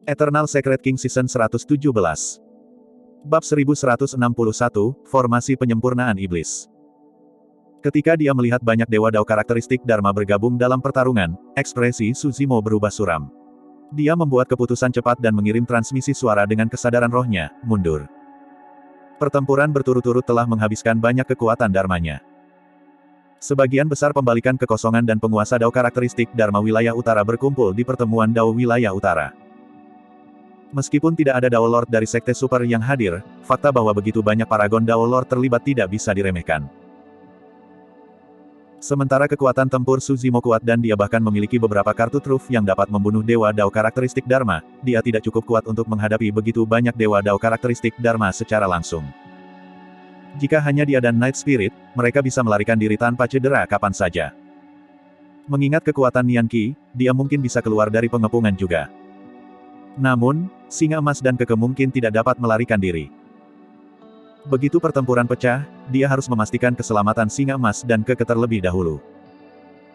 Eternal Secret King Season 117. Bab 1161, Formasi Penyempurnaan Iblis. Ketika dia melihat banyak dewa Dao karakteristik Dharma bergabung dalam pertarungan, ekspresi Suzimo berubah suram. Dia membuat keputusan cepat dan mengirim transmisi suara dengan kesadaran rohnya, mundur. Pertempuran berturut-turut telah menghabiskan banyak kekuatan Dharmanya. Sebagian besar pembalikan kekosongan dan penguasa Dao karakteristik Dharma wilayah utara berkumpul di pertemuan Dao wilayah utara. Meskipun tidak ada Dao Lord dari Sekte Super yang hadir, fakta bahwa begitu banyak paragon Dao Lord terlibat tidak bisa diremehkan. Sementara kekuatan tempur Suzimo kuat dan dia bahkan memiliki beberapa kartu truf yang dapat membunuh dewa Dao karakteristik Dharma, dia tidak cukup kuat untuk menghadapi begitu banyak dewa Dao karakteristik Dharma secara langsung. Jika hanya dia dan Night Spirit, mereka bisa melarikan diri tanpa cedera kapan saja. Mengingat kekuatan Nian Qi, dia mungkin bisa keluar dari pengepungan juga. Namun, Singa Emas dan Keke mungkin tidak dapat melarikan diri. Begitu pertempuran pecah, dia harus memastikan keselamatan Singa Emas dan Keke terlebih dahulu.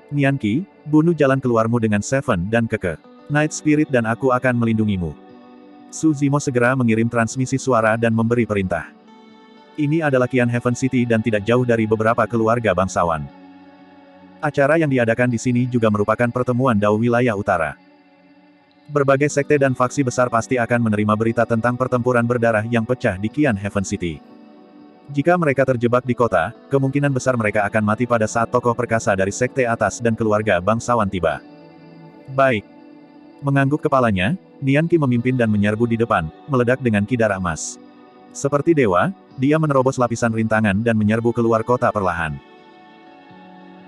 Nian Qi, bunuh jalan keluarmu dengan Seven dan Keke. Night Spirit dan aku akan melindungimu. Suzimo segera mengirim transmisi suara dan memberi perintah. Ini adalah Qian Heaven City dan tidak jauh dari beberapa keluarga bangsawan. Acara yang diadakan di sini juga merupakan pertemuan Dao wilayah utara. Berbagai sekte dan faksi besar pasti akan menerima berita tentang pertempuran berdarah yang pecah di Qian Heaven City. Jika mereka terjebak di kota, kemungkinan besar mereka akan mati pada saat tokoh perkasa dari sekte atas dan keluarga bangsawan tiba. Baik. Mengangguk kepalanya, Nian Qi memimpin dan menyerbu di depan, meledak dengan ki darah emas. Seperti dewa, dia menerobos lapisan rintangan dan menyerbu keluar kota perlahan.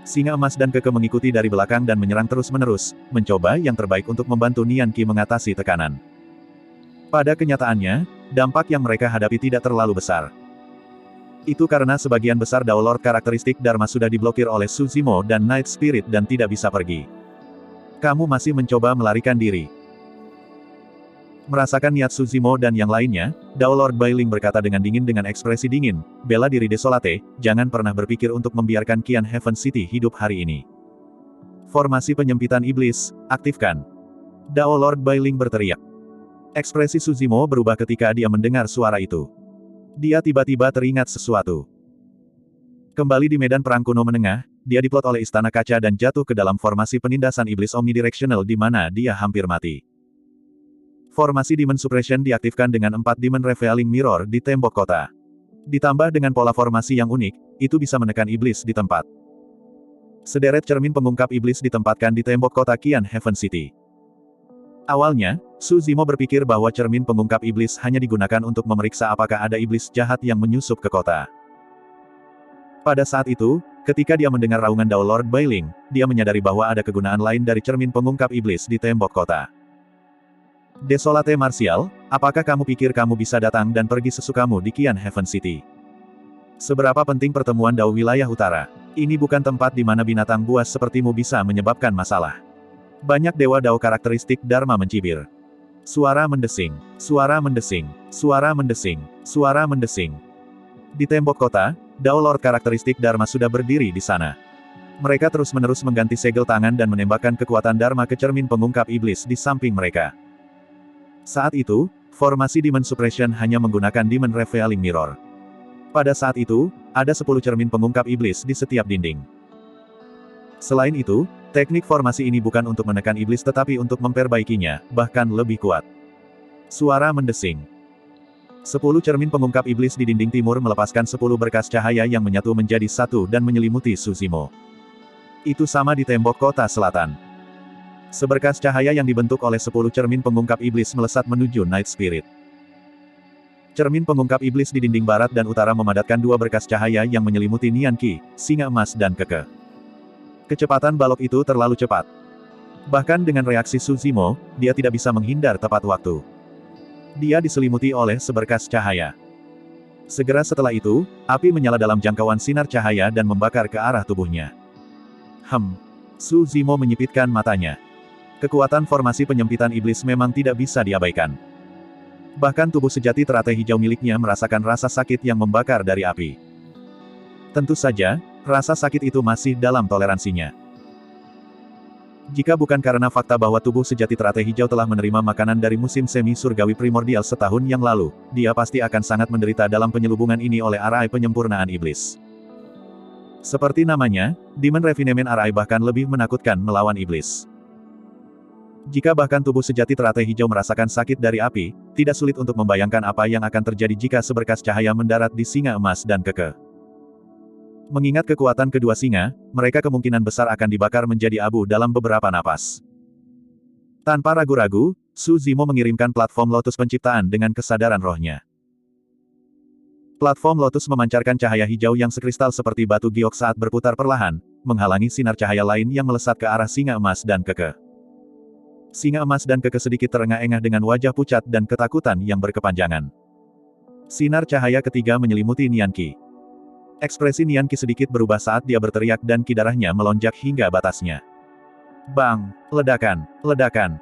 Singa Emas dan Keke mengikuti dari belakang dan menyerang terus-menerus, mencoba yang terbaik untuk membantu Nian Qi mengatasi tekanan. Pada kenyataannya, dampak yang mereka hadapi tidak terlalu besar. Itu karena sebagian besar Dao Lord karakteristik Dharma sudah diblokir oleh Suzimo dan Night Spirit dan tidak bisa pergi. Kamu masih mencoba melarikan diri. Merasakan niat Suzimo dan yang lainnya, Dao Lord Bailing berkata dengan dingin dengan ekspresi dingin, bela diri Desolate, jangan pernah berpikir untuk membiarkan Qian Heaven City hidup hari ini. Formasi penyempitan iblis, aktifkan. Dao Lord Bailing berteriak. Ekspresi Suzimo berubah ketika dia mendengar suara itu. Dia tiba-tiba teringat sesuatu. Kembali di medan perang kuno menengah, dia diplot oleh Istana Kaca dan jatuh ke dalam formasi penindasan iblis omnidirectional di mana dia hampir mati. Formasi Demon Suppression diaktifkan dengan 4 Demon Revealing Mirror di tembok kota. Ditambah dengan pola formasi yang unik, itu bisa menekan iblis di tempat. Sederet cermin pengungkap iblis ditempatkan di tembok kota Qian Heaven City. Awalnya, Suzimo berpikir bahwa cermin pengungkap iblis hanya digunakan untuk memeriksa apakah ada iblis jahat yang menyusup ke kota. Pada saat itu, ketika dia mendengar raungan Dao Lord Bailing, dia menyadari bahwa ada kegunaan lain dari cermin pengungkap iblis di tembok kota. Desolate Martial, apakah kamu pikir kamu bisa datang dan pergi sesukamu di Qian Heaven City? Seberapa penting pertemuan Dao wilayah utara? Ini bukan tempat di mana binatang buas sepertimu bisa menyebabkan masalah. Banyak dewa Dao karakteristik Dharma mencibir. Suara mendesing, suara mendesing, suara mendesing, suara mendesing. Di tembok kota, Dao Lord karakteristik Dharma sudah berdiri di sana. Mereka terus-menerus mengganti segel tangan dan menembakkan kekuatan Dharma ke cermin pengungkap iblis di samping mereka. Saat itu, formasi Demon Suppression hanya menggunakan Demon Revealing Mirror. Pada saat itu, ada 10 cermin pengungkap iblis di setiap dinding. Selain itu, teknik formasi ini bukan untuk menekan iblis tetapi untuk memperbaikinya, bahkan lebih kuat. Suara mendesing. 10 cermin pengungkap iblis di dinding timur melepaskan 10 berkas cahaya yang menyatu menjadi satu dan menyelimuti Suzimo. Itu sama di tembok kota selatan. Seberkas cahaya yang dibentuk oleh 10 cermin pengungkap iblis melesat menuju Night Spirit. Cermin pengungkap iblis di dinding barat dan utara memadatkan 2 berkas cahaya yang menyelimuti Nian Qi, Singa Emas dan Keke. Kecepatan balok itu terlalu cepat. Bahkan dengan reaksi Suzimo, dia tidak bisa menghindar tepat waktu. Dia diselimuti oleh seberkas cahaya. Segera setelah itu, api menyala dalam jangkauan sinar cahaya dan membakar ke arah tubuhnya. Suzimo menyipitkan matanya. Kekuatan formasi penyempitan iblis memang tidak bisa diabaikan. Bahkan tubuh sejati teratai hijau miliknya merasakan rasa sakit yang membakar dari api. Tentu saja, rasa sakit itu masih dalam toleransinya. Jika bukan karena fakta bahwa tubuh sejati teratai hijau telah menerima makanan dari musim semi surgawi primordial setahun yang lalu, dia pasti akan sangat menderita dalam penyelubungan ini oleh arai penyempurnaan iblis. Seperti namanya, Demon Refinement Arai bahkan lebih menakutkan melawan iblis. Jika bahkan tubuh sejati teratai hijau merasakan sakit dari api, tidak sulit untuk membayangkan apa yang akan terjadi jika seberkas cahaya mendarat di singa emas dan keke. Mengingat kekuatan kedua singa, mereka kemungkinan besar akan dibakar menjadi abu dalam beberapa napas. Tanpa ragu-ragu, Su Zimo mengirimkan platform Lotus Penciptaan dengan kesadaran rohnya. Platform Lotus memancarkan cahaya hijau yang sekristal seperti batu giok saat berputar perlahan, menghalangi sinar cahaya lain yang melesat ke arah singa emas dan keke. Singa emas dan keke sedikit terengah-engah dengan wajah pucat dan ketakutan yang berkepanjangan. Sinar cahaya ketiga menyelimuti Nian Qi. Ekspresi Nian Qi sedikit berubah saat dia berteriak dan ki darahnya melonjak hingga batasnya. Bang! Ledakan! Ledakan!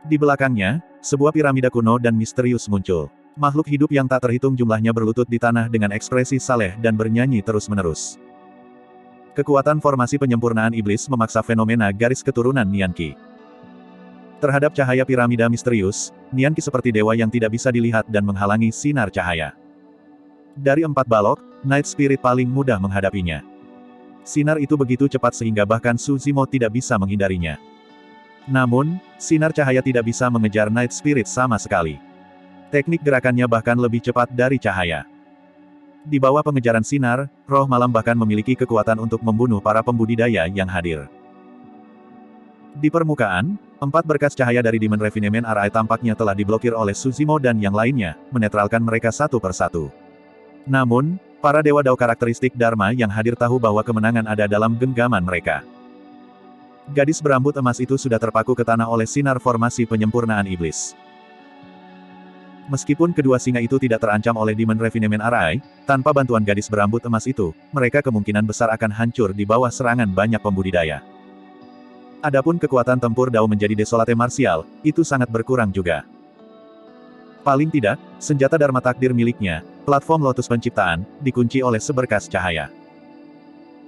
Di belakangnya, sebuah piramida kuno dan misterius muncul. Makhluk hidup yang tak terhitung jumlahnya berlutut di tanah dengan ekspresi saleh dan bernyanyi terus-menerus. Kekuatan formasi penyempurnaan iblis memaksa fenomena garis keturunan Nian Qi. Terhadap cahaya piramida misterius, Nian Qi seperti dewa yang tidak bisa dilihat dan menghalangi sinar cahaya. Dari 4 balok, Night Spirit paling mudah menghadapinya. Sinar itu begitu cepat sehingga bahkan Su Zimo tidak bisa menghindarinya. Namun, sinar cahaya tidak bisa mengejar Night Spirit sama sekali. Teknik gerakannya bahkan lebih cepat dari cahaya. Di bawah pengejaran sinar, roh malam bahkan memiliki kekuatan untuk membunuh para pembudidaya yang hadir. Di permukaan, 4 berkas cahaya dari Demon Refinement Arai tampaknya telah diblokir oleh Su Zimo dan yang lainnya, menetralkan mereka satu persatu. Namun, para dewa dao karakteristik Dharma yang hadir tahu bahwa kemenangan ada dalam genggaman mereka. Gadis berambut emas itu sudah terpaku ke tanah oleh sinar formasi penyempurnaan iblis. Meskipun kedua singa itu tidak terancam oleh Demon Refinement Arai, tanpa bantuan gadis berambut emas itu, mereka kemungkinan besar akan hancur di bawah serangan banyak pembudidaya. Adapun kekuatan tempur dao menjadi desolate marsial, itu sangat berkurang juga. Paling tidak, senjata Dharma Takdir miliknya, platform Lotus Penciptaan, dikunci oleh seberkas cahaya.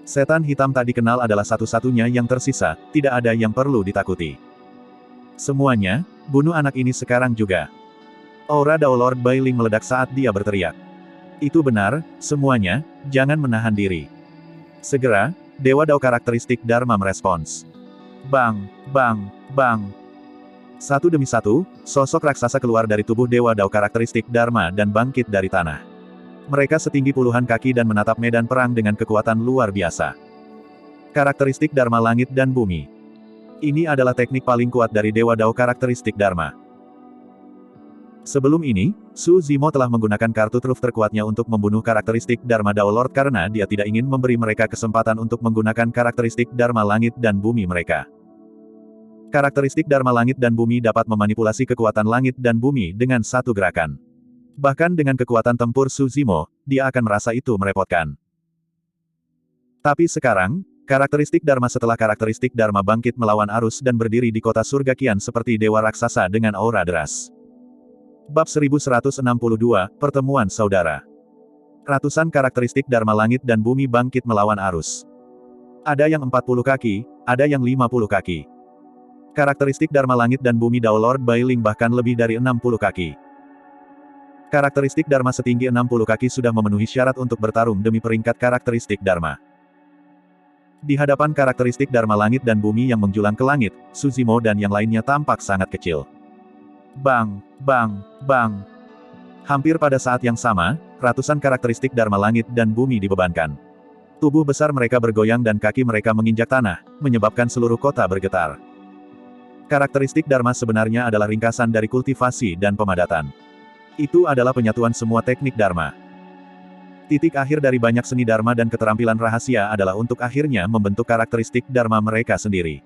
Setan hitam tak dikenal adalah satu-satunya yang tersisa, tidak ada yang perlu ditakuti. Semuanya, bunuh anak ini sekarang juga. Aura Dao Lord Bailing meledak saat dia berteriak. Itu benar, semuanya, jangan menahan diri. Segera, Dewa Dao karakteristik Dharma merespons. Bang, bang, bang. Satu demi satu, sosok raksasa keluar dari tubuh Dewa Dao karakteristik Dharma dan bangkit dari tanah. Mereka setinggi puluhan kaki dan menatap medan perang dengan kekuatan luar biasa. Karakteristik Dharma langit dan bumi. Ini adalah teknik paling kuat dari Dewa Dao karakteristik Dharma. Sebelum ini, Su Zimo telah menggunakan kartu truf terkuatnya untuk membunuh karakteristik Dharma Dao Lord karena dia tidak ingin memberi mereka kesempatan untuk menggunakan karakteristik Dharma langit dan bumi mereka. Karakteristik Dharma langit dan bumi dapat memanipulasi kekuatan langit dan bumi dengan satu gerakan. Bahkan dengan kekuatan tempur Su Zimo, dia akan merasa itu merepotkan. Tapi sekarang, karakteristik Dharma setelah karakteristik Dharma bangkit melawan arus dan berdiri di kota surga kian seperti dewa raksasa dengan aura deras. Bab 1162, Pertemuan Saudara. Ratusan karakteristik Dharma langit dan bumi bangkit melawan arus. Ada yang 40 kaki, ada yang 50 kaki. Karakteristik Dharma langit dan bumi Dao Lord Bailing bahkan lebih dari 60 kaki. Karakteristik Dharma setinggi 60 kaki sudah memenuhi syarat untuk bertarung demi peringkat karakteristik Dharma. Di hadapan karakteristik Dharma langit dan bumi yang menjulang ke langit, Su Zimo dan yang lainnya tampak sangat kecil. Bang, bang, bang. Hampir pada saat yang sama, ratusan karakteristik Dharma langit dan bumi dibebankan. Tubuh besar mereka bergoyang dan kaki mereka menginjak tanah, menyebabkan seluruh kota bergetar. Karakteristik Dharma sebenarnya adalah ringkasan dari kultivasi dan pemadatan. Itu adalah penyatuan semua teknik Dharma. Titik akhir dari banyak seni Dharma dan keterampilan rahasia adalah untuk akhirnya membentuk karakteristik Dharma mereka sendiri.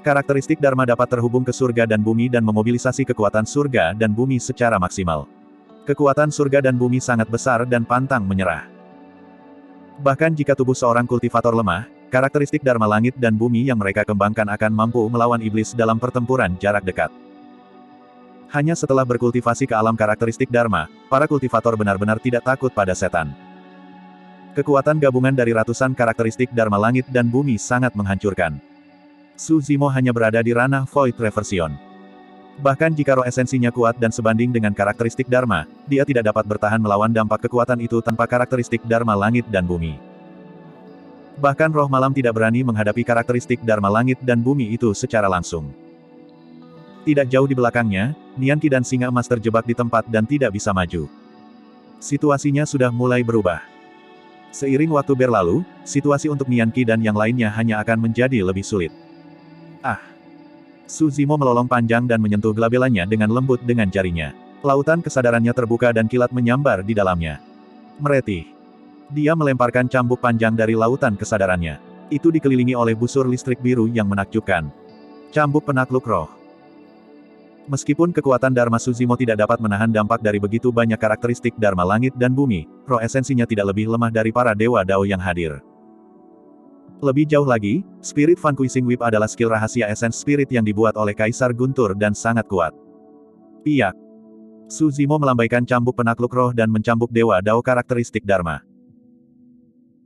Karakteristik Dharma dapat terhubung ke surga dan bumi dan memobilisasi kekuatan surga dan bumi secara maksimal. Kekuatan surga dan bumi sangat besar dan pantang menyerah. Bahkan jika tubuh seorang kultivator lemah, karakteristik Dharma langit dan bumi yang mereka kembangkan akan mampu melawan iblis dalam pertempuran jarak dekat. Hanya setelah berkultivasi ke alam karakteristik Dharma, para kultivator benar-benar tidak takut pada setan. Kekuatan gabungan dari ratusan karakteristik Dharma langit dan bumi sangat menghancurkan. Su Zimo hanya berada di ranah Void Reversion. Bahkan jika roh esensinya kuat dan sebanding dengan karakteristik Dharma, dia tidak dapat bertahan melawan dampak kekuatan itu tanpa karakteristik Dharma langit dan bumi. Bahkan roh malam tidak berani menghadapi karakteristik Dharma langit dan bumi itu secara langsung. Tidak jauh di belakangnya, Nian Qi dan Singa Emas terjebak di tempat dan tidak bisa maju. Situasinya sudah mulai berubah. Seiring waktu berlalu, situasi untuk Nian Qi dan yang lainnya hanya akan menjadi lebih sulit. Su Zimo melolong panjang dan menyentuh gelabelannya dengan lembut dengan jarinya. Lautan kesadarannya terbuka dan kilat menyambar di dalamnya. Meretih. Dia melemparkan cambuk panjang dari lautan kesadarannya. Itu dikelilingi oleh busur listrik biru yang menakjubkan. Cambuk penakluk roh. Meskipun kekuatan Dharma Su Zimo tidak dapat menahan dampak dari begitu banyak karakteristik Dharma langit dan bumi, roh esensinya tidak lebih lemah dari para dewa Dao yang hadir. Lebih jauh lagi, Spirit Vanquishing Whip adalah skill rahasia Essence Spirit yang dibuat oleh Kaisar Guntur dan sangat kuat. Piak. Su Zimo melambaikan cambuk penakluk roh dan mencambuk dewa Dao karakteristik Dharma.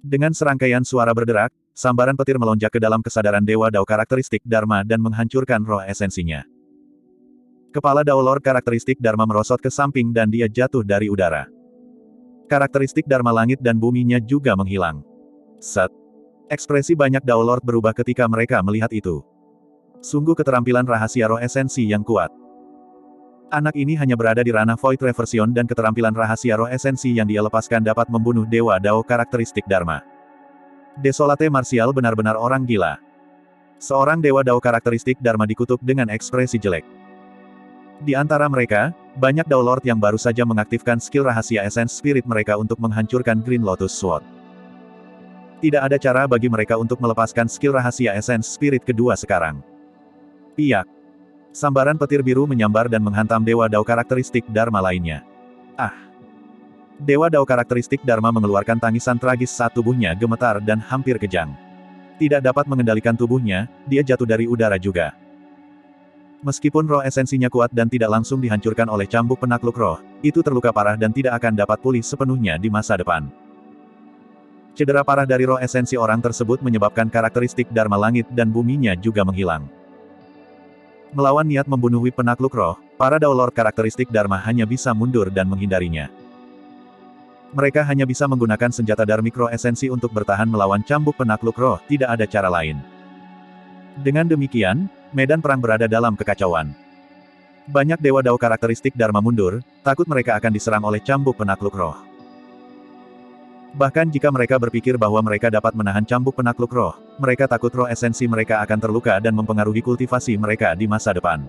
Dengan serangkaian suara berderak, sambaran petir melonjak ke dalam kesadaran dewa Dao karakteristik Dharma dan menghancurkan roh esensinya. Kepala Dao Lord karakteristik Dharma merosot ke samping dan dia jatuh dari udara. Karakteristik Dharma langit dan buminya juga menghilang. Set. Ekspresi banyak Dao Lord berubah ketika mereka melihat itu. Sungguh keterampilan rahasia roh esensi yang kuat. Anak ini hanya berada di ranah Void Reversion dan keterampilan rahasia roh esensi yang dia lepaskan dapat membunuh dewa Dao karakteristik Dharma. Desolate Martial benar-benar orang gila. Seorang dewa Dao karakteristik Dharma dikutuk dengan ekspresi jelek. Di antara mereka, banyak Dao Lord yang baru saja mengaktifkan skill rahasia Essence Spirit mereka untuk menghancurkan Green Lotus Sword. Tidak ada cara bagi mereka untuk melepaskan skill rahasia Essence Spirit kedua sekarang. Piak. Sambaran petir biru menyambar dan menghantam dewa Dao karakteristik Dharma lainnya. Dewa Dao karakteristik Dharma mengeluarkan tangisan tragis saat tubuhnya gemetar dan hampir kejang. Tidak dapat mengendalikan tubuhnya, dia jatuh dari udara juga. Meskipun roh esensinya kuat dan tidak langsung dihancurkan oleh cambuk penakluk roh, itu terluka parah dan tidak akan dapat pulih sepenuhnya di masa depan. Cedera parah dari roh esensi orang tersebut menyebabkan karakteristik Dharma langit dan buminya juga menghilang. Melawan niat membunuh Whip penakluk roh, para Dao Lord karakteristik Dharma hanya bisa mundur dan menghindarinya. Mereka hanya bisa menggunakan senjata Dharmic roh esensi untuk bertahan melawan cambuk penakluk roh, tidak ada cara lain. Dengan demikian, medan perang berada dalam kekacauan. Banyak dewa Dao karakteristik Dharma mundur, takut mereka akan diserang oleh cambuk penakluk roh. Bahkan jika mereka berpikir bahwa mereka dapat menahan cambuk penakluk roh, mereka takut roh esensi mereka akan terluka dan mempengaruhi kultivasi mereka di masa depan.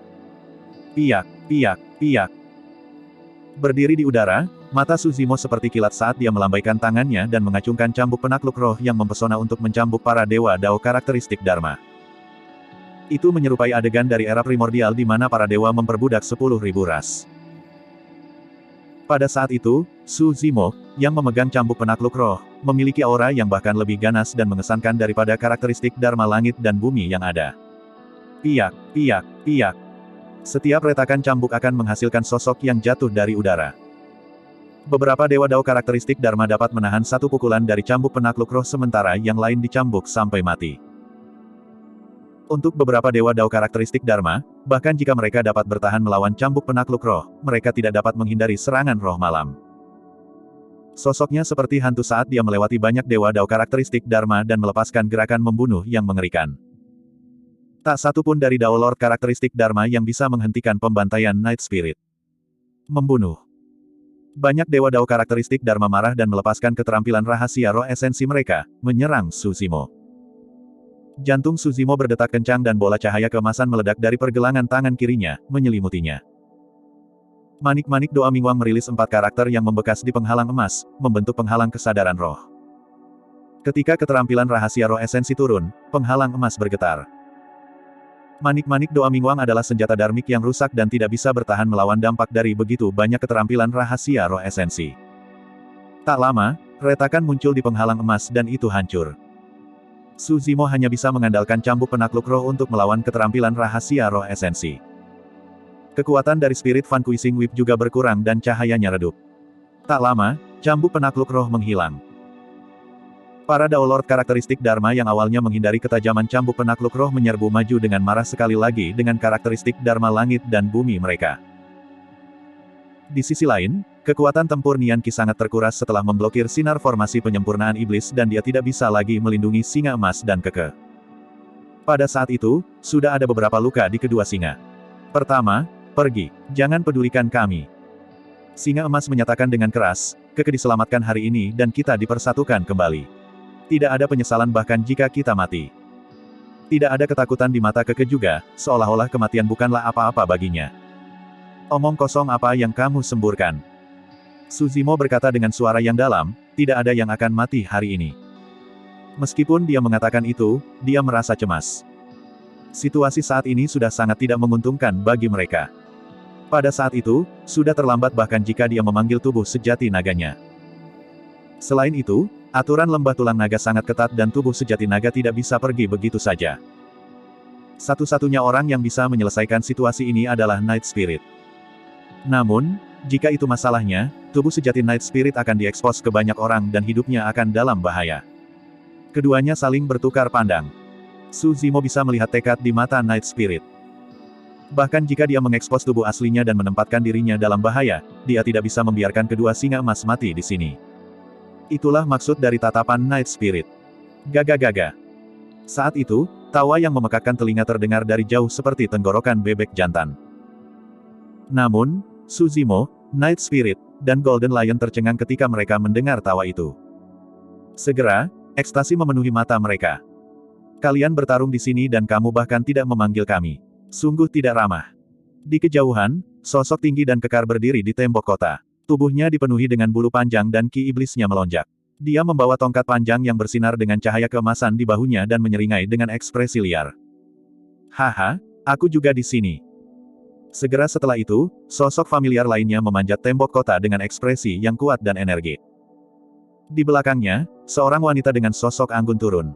Piak, piak, piak. Berdiri di udara, mata Su Zimo seperti kilat saat dia melambaikan tangannya dan mengacungkan cambuk penakluk roh yang mempesona untuk mencambuk para dewa Dao karakteristik Dharma. Itu menyerupai adegan dari era primordial di mana para dewa memperbudak 10.000 ras. Pada saat itu, Su Zimo, yang memegang cambuk penakluk roh, memiliki aura yang bahkan lebih ganas dan mengesankan daripada karakteristik Dharma langit dan bumi yang ada. Piak, piak, piak. Setiap retakan cambuk akan menghasilkan sosok yang jatuh dari udara. Beberapa dewa Dao karakteristik Dharma dapat menahan satu pukulan dari cambuk penakluk roh sementara yang lain dicambuk sampai mati. Untuk beberapa dewa Dao karakteristik Dharma, bahkan jika mereka dapat bertahan melawan cambuk penakluk roh, mereka tidak dapat menghindari serangan roh malam. Sosoknya seperti hantu saat dia melewati banyak dewa Dao karakteristik Dharma dan melepaskan gerakan membunuh yang mengerikan. Tak satu pun dari Dao Lord karakteristik Dharma yang bisa menghentikan pembantaian Night Spirit. Membunuh. Banyak dewa Dao karakteristik Dharma marah dan melepaskan keterampilan rahasia roh esensi mereka, menyerang Su Zimo. Jantung Su Zimo berdetak kencang dan bola cahaya keemasan meledak dari pergelangan tangan kirinya, menyelimutinya. Manik-manik doa Mingwang merilis 4 karakter yang membekas di penghalang emas, membentuk penghalang kesadaran roh. Ketika keterampilan rahasia roh esensi turun, penghalang emas bergetar. Manik-manik doa Mingwang adalah senjata dharmik yang rusak dan tidak bisa bertahan melawan dampak dari begitu banyak keterampilan rahasia roh esensi. Tak lama, retakan muncul di penghalang emas dan itu hancur. Su Zimo hanya bisa mengandalkan cambuk penakluk roh untuk melawan keterampilan rahasia roh esensi. Kekuatan dari Spirit Vanquishing Whip juga berkurang dan cahayanya redup. Tak lama, cambuk penakluk roh menghilang. Para Daolord karakteristik Dharma yang awalnya menghindari ketajaman cambuk penakluk roh menyerbu maju dengan marah sekali lagi dengan karakteristik Dharma langit dan bumi mereka. Di sisi lain, kekuatan tempur Nian Qi sangat terkuras setelah memblokir sinar formasi penyempurnaan iblis dan dia tidak bisa lagi melindungi singa emas dan keke. Pada saat itu, sudah ada beberapa luka di kedua singa. Pertama, pergi, jangan pedulikan kami. Singa emas menyatakan dengan keras, keke diselamatkan hari ini dan kita dipersatukan kembali. Tidak ada penyesalan bahkan jika kita mati. Tidak ada ketakutan di mata keke juga, seolah-olah kematian bukanlah apa-apa baginya. Omong kosong apa yang kamu semburkan? Su Zimo berkata dengan suara yang dalam, tidak ada yang akan mati hari ini. Meskipun dia mengatakan itu, dia merasa cemas. Situasi saat ini sudah sangat tidak menguntungkan bagi mereka. Pada saat itu, sudah terlambat bahkan jika dia memanggil tubuh sejati naganya. Selain itu, aturan lembah tulang naga sangat ketat dan tubuh sejati naga tidak bisa pergi begitu saja. Satu-satunya orang yang bisa menyelesaikan situasi ini adalah Night Spirit. Namun, jika itu masalahnya, tubuh sejati Night Spirit akan diekspos ke banyak orang dan hidupnya akan dalam bahaya. Keduanya saling bertukar pandang. Su Zimo bisa melihat tekad di mata Night Spirit. Bahkan jika dia mengekspos tubuh aslinya dan menempatkan dirinya dalam bahaya, dia tidak bisa membiarkan kedua singa emas mati di sini. Itulah maksud dari tatapan Night Spirit. Gaga-gaga. Saat itu, tawa yang memekakkan telinga terdengar dari jauh seperti tenggorokan bebek jantan. Namun, Su Zimo, Night Spirit, dan Golden Lion tercengang ketika mereka mendengar tawa itu. Segera, ekstasi memenuhi mata mereka. Kalian bertarung di sini dan kamu bahkan tidak memanggil kami. Sungguh tidak ramah. Di kejauhan, sosok tinggi dan kekar berdiri di tembok kota. Tubuhnya dipenuhi dengan bulu panjang dan ki iblisnya melonjak. Dia membawa tongkat panjang yang bersinar dengan cahaya keemasan di bahunya dan menyeringai dengan ekspresi liar. Haha, aku juga di sini. Segera setelah itu, sosok familiar lainnya memanjat tembok kota dengan ekspresi yang kuat dan energi. Di belakangnya, seorang wanita dengan sosok anggun turun.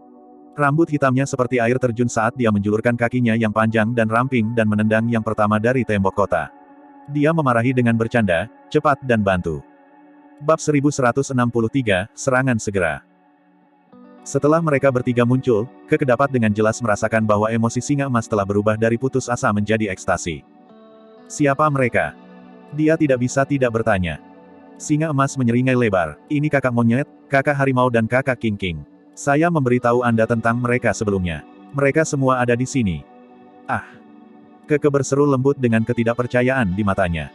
Rambut hitamnya seperti air terjun saat dia menjulurkan kakinya yang panjang dan ramping dan menendang yang pertama dari tembok kota. Dia memarahi dengan bercanda, cepat dan bantu. Bab 1163, Serangan Segera. Setelah mereka bertiga muncul, keke dapat dengan jelas merasakan bahwa emosi singa emas telah berubah dari putus asa menjadi ekstasi. Siapa mereka? Dia tidak bisa tidak bertanya. Singa emas menyeringai lebar, ini kakak monyet, kakak harimau dan kakak king-king. Saya memberitahu Anda tentang mereka sebelumnya. Mereka semua ada di sini. Ah! Keke berseru lembut dengan ketidakpercayaan di matanya.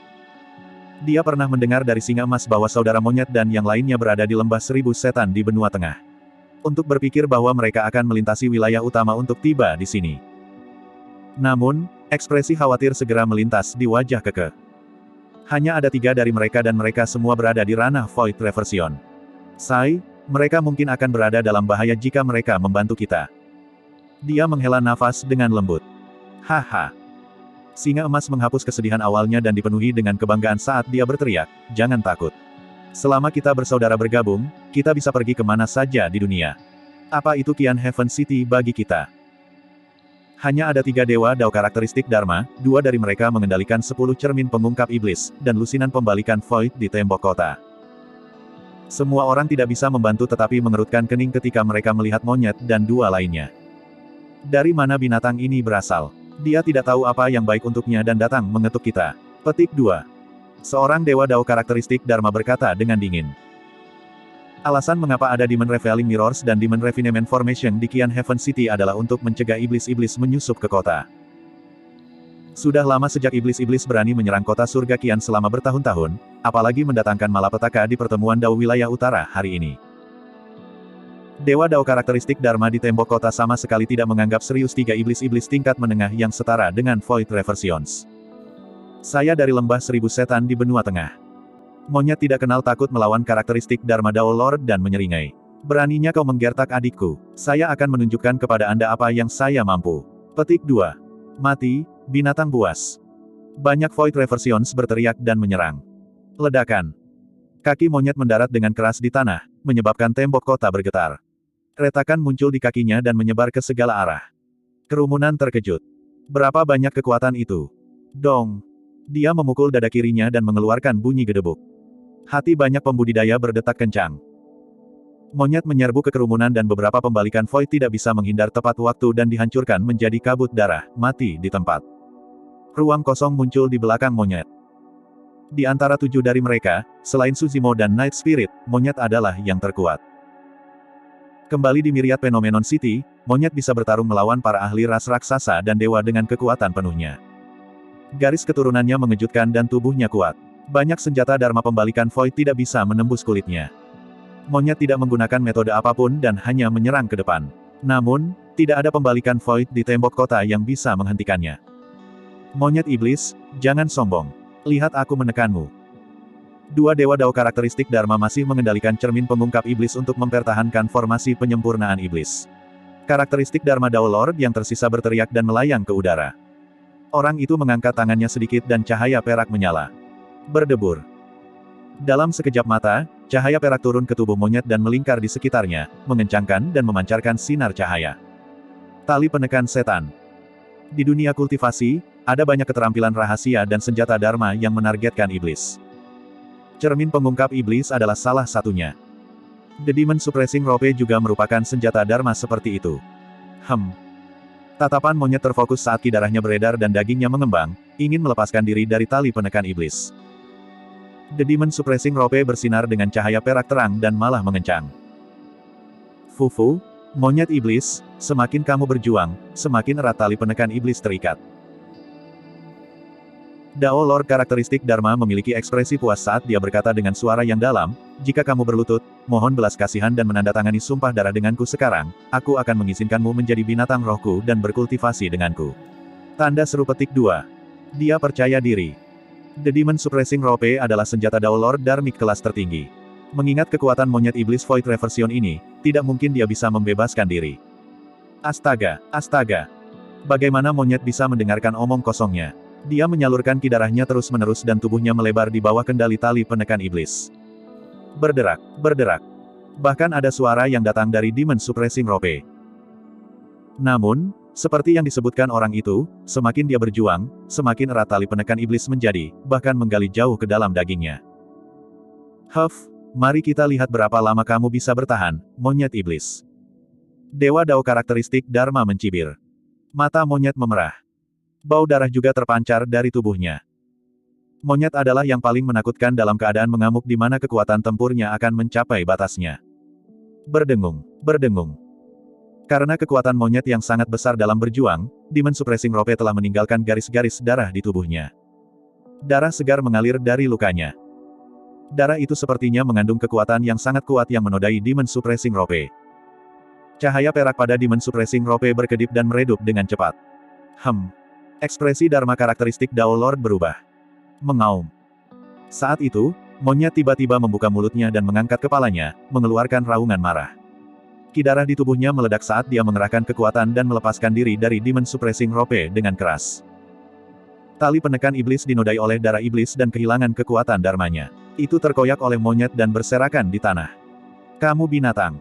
Dia pernah mendengar dari singa emas bahwa saudara monyet dan yang lainnya berada di lembah 1000 setan di benua tengah. Untuk berpikir bahwa mereka akan melintasi wilayah utama untuk tiba di sini. Namun, ekspresi khawatir segera melintas di wajah Keke. Hanya ada 3 dari mereka dan mereka semua berada di ranah Void Reversion. Sai, mereka mungkin akan berada dalam bahaya jika mereka membantu kita. Dia menghela nafas dengan lembut. Haha. Singa emas menghapus kesedihan awalnya dan dipenuhi dengan kebanggaan saat dia berteriak, jangan takut. Selama kita bersaudara bergabung, kita bisa pergi kemana saja di dunia. Apa itu Qian Heaven City bagi kita? Hanya ada 3 dewa Dao karakteristik Dharma, 2 dari mereka mengendalikan 10 cermin pengungkap iblis, dan lusinan pembalikan Void di tembok kota. Semua orang tidak bisa membantu tetapi mengerutkan kening ketika mereka melihat monyet dan 2 lainnya. Dari mana binatang ini berasal? Dia tidak tahu apa yang baik untuknya dan datang mengetuk kita. Petik 2. Seorang dewa Dao karakteristik Dharma berkata dengan dingin. Alasan mengapa ada Demon Revealing Mirrors dan Demon Refinement Formation di Qian Heaven City adalah untuk mencegah iblis-iblis menyusup ke kota. Sudah lama sejak iblis-iblis berani menyerang kota surga Qian selama bertahun-tahun, apalagi mendatangkan malapetaka di pertemuan Dao wilayah utara hari ini. Dewa Dao karakteristik Dharma di tembok kota sama sekali tidak menganggap serius 3 iblis-iblis tingkat menengah yang setara dengan Void Reversions. Saya dari lembah 1000 setan di benua tengah. Monyet tidak kenal takut melawan karakteristik Dharma Dao Lord dan menyeringai. Beraninya kau menggertak adikku. Saya akan menunjukkan kepada Anda apa yang saya mampu. Petik 2. Mati, binatang buas. Banyak Void Reversions berteriak dan menyerang. Ledakan. Kaki monyet mendarat dengan keras di tanah, menyebabkan tembok kota bergetar. Retakan muncul di kakinya dan menyebar ke segala arah. Kerumunan terkejut. Berapa banyak kekuatan itu? Dong. Dia memukul dada kirinya dan mengeluarkan bunyi gedebuk. Hati banyak pembudidaya berdetak kencang. Monyet menyerbu ke kerumunan dan beberapa pembalikan Void tidak bisa menghindar tepat waktu dan dihancurkan menjadi kabut darah, mati di tempat. Ruang kosong muncul di belakang monyet. Di antara 7 dari mereka, selain Suzimo dan Night Spirit, monyet adalah yang terkuat. Kembali di Myriad Phenomenon City, monyet bisa bertarung melawan para ahli ras raksasa dan dewa dengan kekuatan penuhnya. Garis keturunannya mengejutkan dan tubuhnya kuat. Banyak senjata Dharma pembalikan Void tidak bisa menembus kulitnya. Monyet tidak menggunakan metode apapun dan hanya menyerang ke depan. Namun, tidak ada pembalikan Void di tembok kota yang bisa menghentikannya. Monyet iblis, jangan sombong. Lihat aku menekanmu. Dua dewa Dao karakteristik Dharma masih mengendalikan cermin pengungkap iblis untuk mempertahankan formasi penyempurnaan iblis. Karakteristik Dharma Dao Lord yang tersisa berteriak dan melayang ke udara. Orang itu mengangkat tangannya sedikit dan cahaya perak menyala. Berdebur. Dalam sekejap mata, cahaya perak turun ke tubuh monyet dan melingkar di sekitarnya, mengencangkan dan memancarkan sinar cahaya. Tali penekan setan. Di dunia kultivasi, ada banyak keterampilan rahasia dan senjata Dharma yang menargetkan iblis. Cermin pengungkap iblis adalah salah satunya. The Demon Suppressing Rope juga merupakan senjata Dharma seperti itu. Tatapan monyet terfokus saat ki darahnya beredar dan dagingnya mengembang, ingin melepaskan diri dari tali penekan iblis. The Demon Suppressing Rope bersinar dengan cahaya perak terang dan malah mengencang. Fufu, monyet iblis, semakin kamu berjuang, semakin erat tali penekan iblis terikat. Dao Lord karakteristik Dharma memiliki ekspresi puas saat dia berkata dengan suara yang dalam, jika kamu berlutut, mohon belas kasihan dan menandatangani sumpah darah denganku sekarang, aku akan mengizinkanmu menjadi binatang rohku dan berkultivasi denganku. Tanda seru petik 2. Dia percaya diri. The Demon Suppressing Rope adalah senjata Dao Lord Dharmic kelas tertinggi. Mengingat kekuatan monyet iblis Void Reversion ini, tidak mungkin dia bisa membebaskan diri. Astaga, astaga. Bagaimana monyet bisa mendengarkan omong kosongnya? Dia menyalurkan ki darahnya terus-menerus dan tubuhnya melebar di bawah kendali tali penekan iblis. Berderak, berderak. Bahkan ada suara yang datang dari Demon Suppressing Rope. Namun, seperti yang disebutkan orang itu, semakin dia berjuang, semakin erat tali penekan iblis menjadi, bahkan menggali jauh ke dalam dagingnya. Mari kita lihat berapa lama kamu bisa bertahan, monyet iblis. Dewa Dao karakteristik Dharma mencibir. Mata monyet memerah. Bau darah juga terpancar dari tubuhnya. Monyet adalah yang paling menakutkan dalam keadaan mengamuk di mana kekuatan tempurnya akan mencapai batasnya. Berdengung, berdengung. Karena kekuatan monyet yang sangat besar dalam berjuang, Demon Suppressing Rope telah meninggalkan garis-garis darah di tubuhnya. Darah segar mengalir dari lukanya. Darah itu sepertinya mengandung kekuatan yang sangat kuat yang menodai Demon Suppressing Rope. Cahaya perak pada Demon Suppressing Rope berkedip dan meredup dengan cepat. Ekspresi Dharma karakteristik Dao Lord berubah. Mengaum. Saat itu, monyet tiba-tiba membuka mulutnya dan mengangkat kepalanya, mengeluarkan raungan marah. Ki darah di tubuhnya meledak saat dia mengerahkan kekuatan dan melepaskan diri dari Demon Suppressing Rope dengan keras. Tali penekan iblis dinodai oleh darah iblis dan kehilangan kekuatan dharmanya. Itu terkoyak oleh monyet dan berserakan di tanah. Kamu binatang.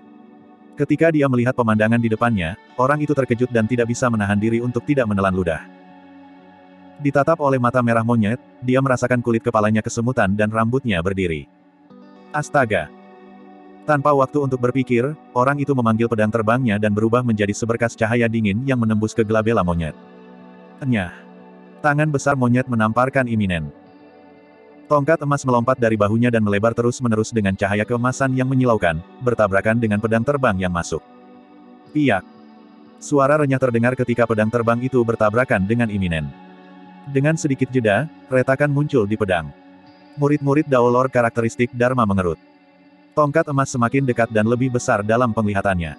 Ketika dia melihat pemandangan di depannya, orang itu terkejut dan tidak bisa menahan diri untuk tidak menelan ludah. Ditatap oleh mata merah monyet, dia merasakan kulit kepalanya kesemutan dan rambutnya berdiri. Astaga! Tanpa waktu untuk berpikir, orang itu memanggil pedang terbangnya dan berubah menjadi seberkas cahaya dingin yang menembus ke gelabela monyet. Enyah! Tangan besar monyet menamparkan iminen. Tongkat emas melompat dari bahunya dan melebar terus-menerus dengan cahaya keemasan yang menyilaukan, bertabrakan dengan pedang terbang yang masuk. Piak! Suara renyah terdengar ketika pedang terbang itu bertabrakan dengan iminen. Dengan sedikit jeda, retakan muncul di pedang. Murid-murid Dao Lord karakteristik Dharma mengerut. Tongkat emas semakin dekat dan lebih besar dalam penglihatannya.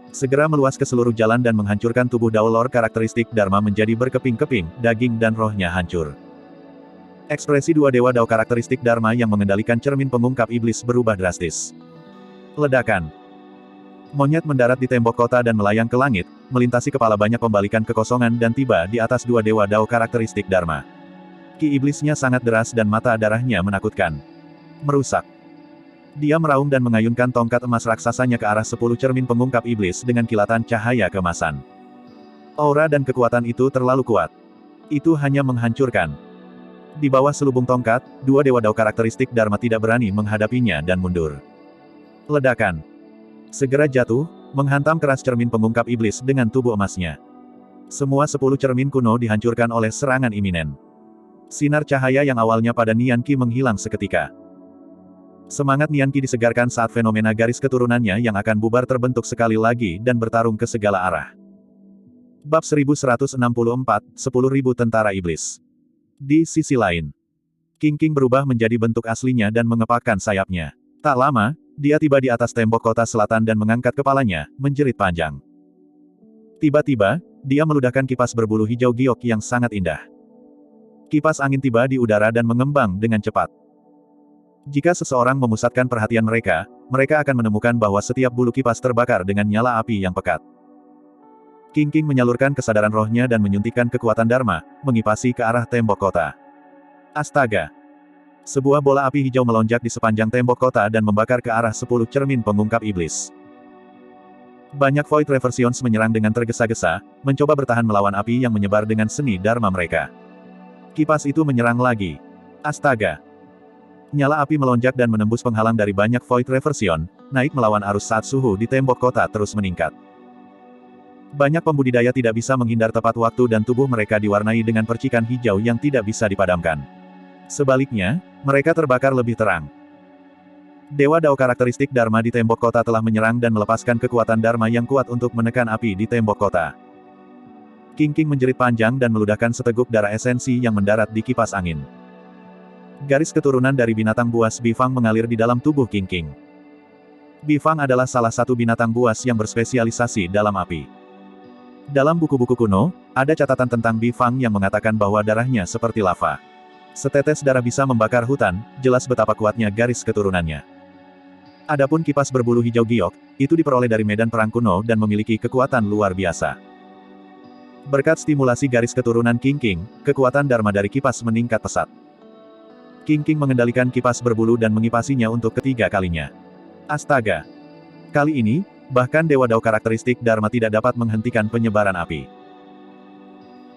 Segera meluas ke seluruh jalan dan menghancurkan tubuh Dao Lord karakteristik Dharma menjadi berkeping-keping, daging dan rohnya hancur. Ekspresi dua dewa Dao karakteristik Dharma yang mengendalikan cermin pengungkap iblis berubah drastis. Ledakan. Monyet mendarat di tembok kota dan melayang ke langit, melintasi kepala banyak pembalikan kekosongan dan tiba di atas dua dewa Dao karakteristik Dharma. Ki iblisnya sangat deras dan mata darahnya menakutkan. Merusak. Dia meraung dan mengayunkan tongkat emas raksasanya ke arah 10 cermin pengungkap iblis dengan kilatan cahaya keemasan. Aura dan kekuatan itu terlalu kuat. Itu hanya menghancurkan. Di bawah selubung tongkat, dua dewa Dao karakteristik Dharma tidak berani menghadapinya dan mundur. Ledakan segera jatuh, menghantam keras cermin pengungkap iblis dengan tubuh emasnya. Semua 10 cermin kuno dihancurkan oleh serangan iminen. Sinar cahaya yang awalnya pada Nian Qi menghilang seketika. Semangat Nian Qi disegarkan saat fenomena garis keturunannya yang akan bubar terbentuk sekali lagi dan bertarung ke segala arah. Bab 1164, 10.000 tentara iblis. Di sisi lain, King King berubah menjadi bentuk aslinya dan mengepakkan sayapnya. Tak lama, dia tiba di atas tembok kota selatan dan mengangkat kepalanya, menjerit panjang. Tiba-tiba, dia meludahkan kipas berbulu hijau giok yang sangat indah. Kipas angin tiba di udara dan mengembang dengan cepat. Jika seseorang memusatkan perhatian mereka, mereka akan menemukan bahwa setiap bulu kipas terbakar dengan nyala api yang pekat. King King menyalurkan kesadaran rohnya dan menyuntikkan kekuatan Dharma, mengipasi ke arah tembok kota. Astaga! Sebuah bola api hijau melonjak di sepanjang tembok kota dan membakar ke arah 10 cermin pengungkap iblis. Banyak Void Reversions menyerang dengan tergesa-gesa, mencoba bertahan melawan api yang menyebar dengan seni Dharma mereka. Kipas itu menyerang lagi. Astaga! Nyala api melonjak dan menembus penghalang dari banyak Void Reversion, naik melawan arus saat suhu di tembok kota terus meningkat. Banyak pembudidaya tidak bisa menghindar tepat waktu dan tubuh mereka diwarnai dengan percikan hijau yang tidak bisa dipadamkan. Sebaliknya, mereka terbakar lebih terang. Dewa Dao karakteristik Dharma di tembok kota telah menyerang dan melepaskan kekuatan Dharma yang kuat untuk menekan api di tembok kota. King King menjerit panjang dan meludahkan seteguk darah esensi yang mendarat di kipas angin. Garis keturunan dari binatang buas Bifang mengalir di dalam tubuh King King. Bifang adalah salah satu binatang buas yang berspesialisasi dalam api. Dalam buku-buku kuno, ada catatan tentang Bifang yang mengatakan bahwa darahnya seperti lava. Setetes darah bisa membakar hutan, jelas betapa kuatnya garis keturunannya. Adapun kipas berbulu hijau giok, itu diperoleh dari medan perang kuno dan memiliki kekuatan luar biasa. Berkat stimulasi garis keturunan King King, kekuatan Dharma dari kipas meningkat pesat. King King mengendalikan kipas berbulu dan mengipasinya untuk ketiga kalinya. Astaga! Kali ini, bahkan Dewa Dao karakteristik Dharma tidak dapat menghentikan penyebaran api.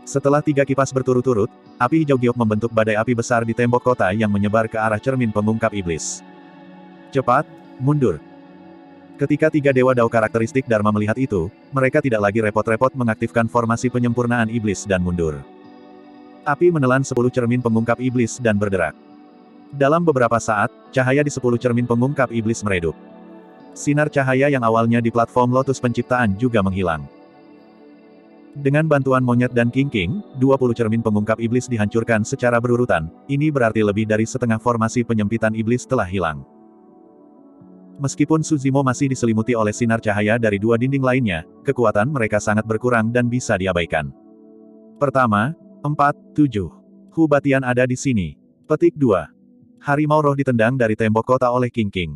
Setelah 3 kipas berturut-turut, api hijau giok membentuk badai api besar di tembok kota yang menyebar ke arah cermin pengungkap iblis. Cepat, mundur! Ketika 3 Dewa Dao karakteristik Dharma melihat itu, mereka tidak lagi repot-repot mengaktifkan formasi penyempurnaan iblis dan mundur. Api menelan 10 cermin pengungkap iblis dan berderak. Dalam beberapa saat, cahaya di 10 cermin pengungkap iblis meredup. Sinar cahaya yang awalnya di platform Lotus Penciptaan juga menghilang. Dengan bantuan monyet dan King King, 20 cermin pengungkap iblis dihancurkan secara berurutan, ini berarti lebih dari setengah formasi penyempitan iblis telah hilang. Meskipun Suzimo masih diselimuti oleh sinar cahaya dari 2 dinding lainnya, kekuatan mereka sangat berkurang dan bisa diabaikan. Pertama, 4, 7. Hubatian ada di sini. Petik 2. Harimau roh ditendang dari tembok kota oleh King King.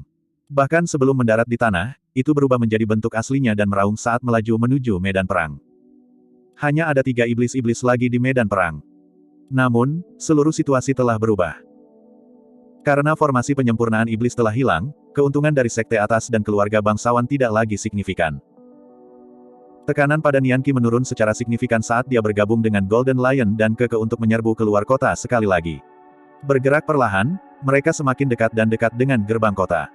Bahkan sebelum mendarat di tanah, itu berubah menjadi bentuk aslinya dan meraung saat melaju menuju medan perang. Hanya ada 3 iblis-iblis lagi di medan perang. Namun, seluruh situasi telah berubah. Karena formasi penyempurnaan iblis telah hilang, keuntungan dari sekte atas dan keluarga bangsawan tidak lagi signifikan. Tekanan pada Nian Qi menurun secara signifikan saat dia bergabung dengan Golden Lion dan Keke untuk menyerbu keluar kota sekali lagi. Bergerak perlahan, mereka semakin dekat dan dekat dengan gerbang kota.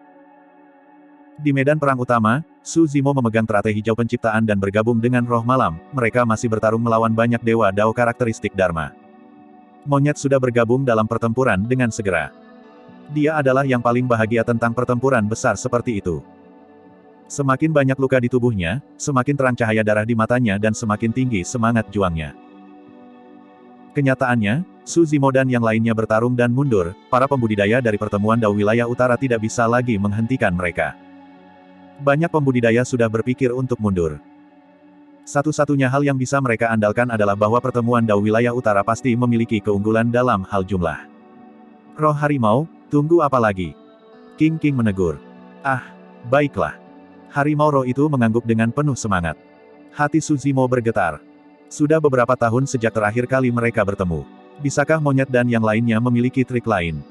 Di medan perang utama, Su Zimo memegang teratai hijau penciptaan dan bergabung dengan roh malam, mereka masih bertarung melawan banyak Dewa Dao karakteristik Dharma. Monyet sudah bergabung dalam pertempuran dengan segera. Dia adalah yang paling bahagia tentang pertempuran besar seperti itu. Semakin banyak luka di tubuhnya, semakin terang cahaya darah di matanya dan semakin tinggi semangat juangnya. Kenyataannya, Su Zimo dan yang lainnya bertarung dan mundur, para pembudidaya dari pertemuan Dao wilayah utara tidak bisa lagi menghentikan mereka. Banyak pembudidaya sudah berpikir untuk mundur. Satu-satunya hal yang bisa mereka andalkan adalah bahwa pertemuan Dao wilayah utara pasti memiliki keunggulan dalam hal jumlah. Roh harimau, tunggu apa lagi? King King menegur. Ah, baiklah. Harimau roh itu mengangguk dengan penuh semangat. Hati Su Zimo bergetar. Sudah beberapa tahun sejak terakhir kali mereka bertemu. Bisakah monyet dan yang lainnya memiliki trik lain?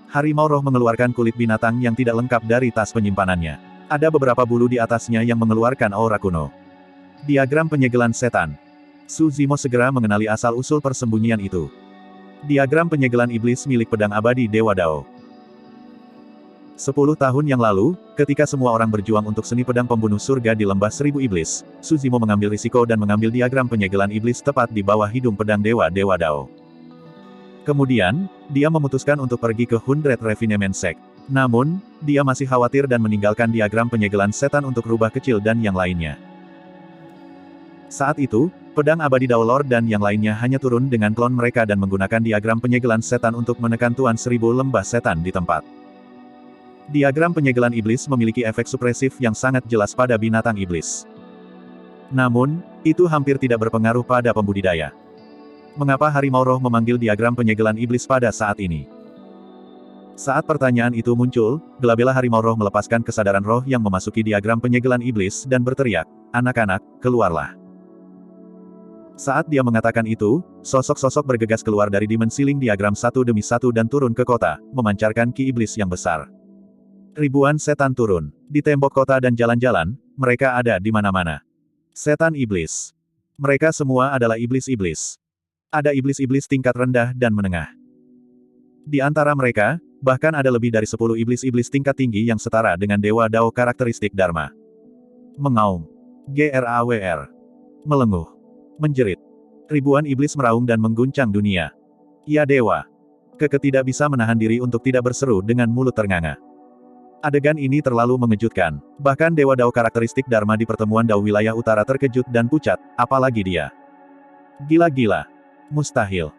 Harimau roh mengeluarkan kulit binatang yang tidak lengkap dari tas penyimpanannya. Ada beberapa bulu di atasnya yang mengeluarkan aura kuno. Diagram penyegelan setan. Su Zimo segera mengenali asal-usul persembunyian itu. Diagram penyegelan iblis milik pedang abadi Dewa Dao. 10 tahun yang lalu, ketika semua orang berjuang untuk seni pedang pembunuh surga di lembah 1000 iblis, Suzimo mengambil risiko dan mengambil diagram penyegelan iblis tepat di bawah hidung pedang Dewa-Dewa Dao. Kemudian, dia memutuskan untuk pergi ke Hundred Refinement Sect. Namun, dia masih khawatir dan meninggalkan diagram penyegelan setan untuk rubah kecil dan yang lainnya. Saat itu, pedang abadi Dao Lord dan yang lainnya hanya turun dengan klon mereka dan menggunakan diagram penyegelan setan untuk menekan Tuan Seribu Lembah Setan di tempat. Diagram penyegelan iblis memiliki efek supresif yang sangat jelas pada binatang iblis. Namun, itu hampir tidak berpengaruh pada pembudidaya. Mengapa harimau roh memanggil diagram penyegelan iblis pada saat ini? Saat pertanyaan itu muncul, Glabella harimau roh melepaskan kesadaran roh yang memasuki diagram penyegelan iblis dan berteriak, "Anak-anak, keluarlah." Saat dia mengatakan itu, sosok-sosok bergegas keluar dari dimensi link diagram satu demi satu dan turun ke kota, memancarkan ki iblis yang besar. Ribuan setan turun. Di tembok kota dan jalan-jalan, mereka ada di mana-mana. Setan iblis. Mereka semua adalah iblis-iblis. Ada iblis-iblis tingkat rendah dan menengah. Di antara mereka, bahkan ada lebih dari 10 iblis-iblis tingkat tinggi yang setara dengan Dewa Dao karakteristik Dharma. Mengaum. Grawr. Melenguh. Menjerit. Ribuan iblis meraung dan mengguncang dunia. Ya dewa. Keke tidak bisa menahan diri untuk tidak berseru dengan mulut ternganga. Adegan ini terlalu mengejutkan. Bahkan Dewa Dao karakteristik Dharma di pertemuan Dao wilayah utara terkejut dan pucat, apalagi dia. Gila-gila. Mustahil.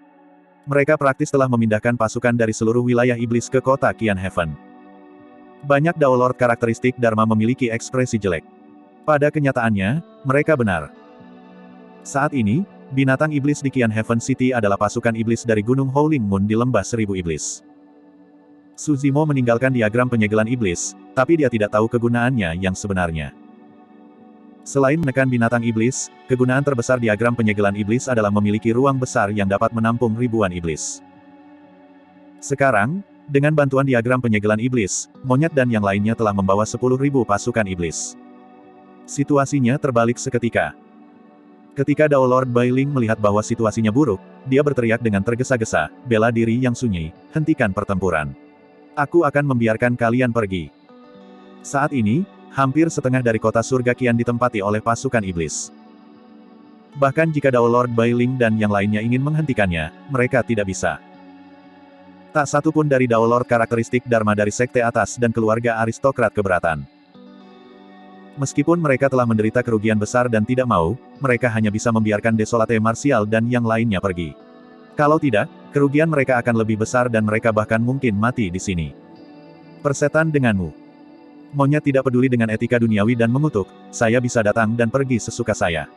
Mereka praktis telah memindahkan pasukan dari seluruh wilayah iblis ke kota Qian Heaven. Banyak Dao Lord karakteristik Dharma memiliki ekspresi jelek. Pada kenyataannya, mereka benar. Saat ini, binatang iblis di Qian Heaven City adalah pasukan iblis dari Gunung Howling Moon di Lembah 1000 Iblis. Suzimo meninggalkan diagram penyegelan iblis, tapi dia tidak tahu kegunaannya yang sebenarnya. Selain menekan binatang iblis, kegunaan terbesar diagram penyegelan iblis adalah memiliki ruang besar yang dapat menampung ribuan iblis. Sekarang, dengan bantuan diagram penyegelan iblis, monyet dan yang lainnya telah membawa 10.000 pasukan iblis. Situasinya terbalik seketika. Ketika Dao Lord Bailing melihat bahwa situasinya buruk, dia berteriak dengan tergesa-gesa, "Bela diri yang sunyi, hentikan pertempuran. Aku akan membiarkan kalian pergi." Saat ini, hampir setengah dari kota surga Qian ditempati oleh pasukan iblis. Bahkan jika Dao Lord Bailing dan yang lainnya ingin menghentikannya, mereka tidak bisa. Tak satu pun dari Dao Lord karakteristik Dharma dari sekte atas dan keluarga aristokrat keberatan. Meskipun mereka telah menderita kerugian besar dan tidak mau, mereka hanya bisa membiarkan Desolate Martial dan yang lainnya pergi. Kalau tidak, kerugian mereka akan lebih besar dan mereka bahkan mungkin mati di sini. Persetan denganmu. Monyet tidak peduli dengan etika duniawi dan mengutuk, "Saya bisa datang dan pergi sesuka saya.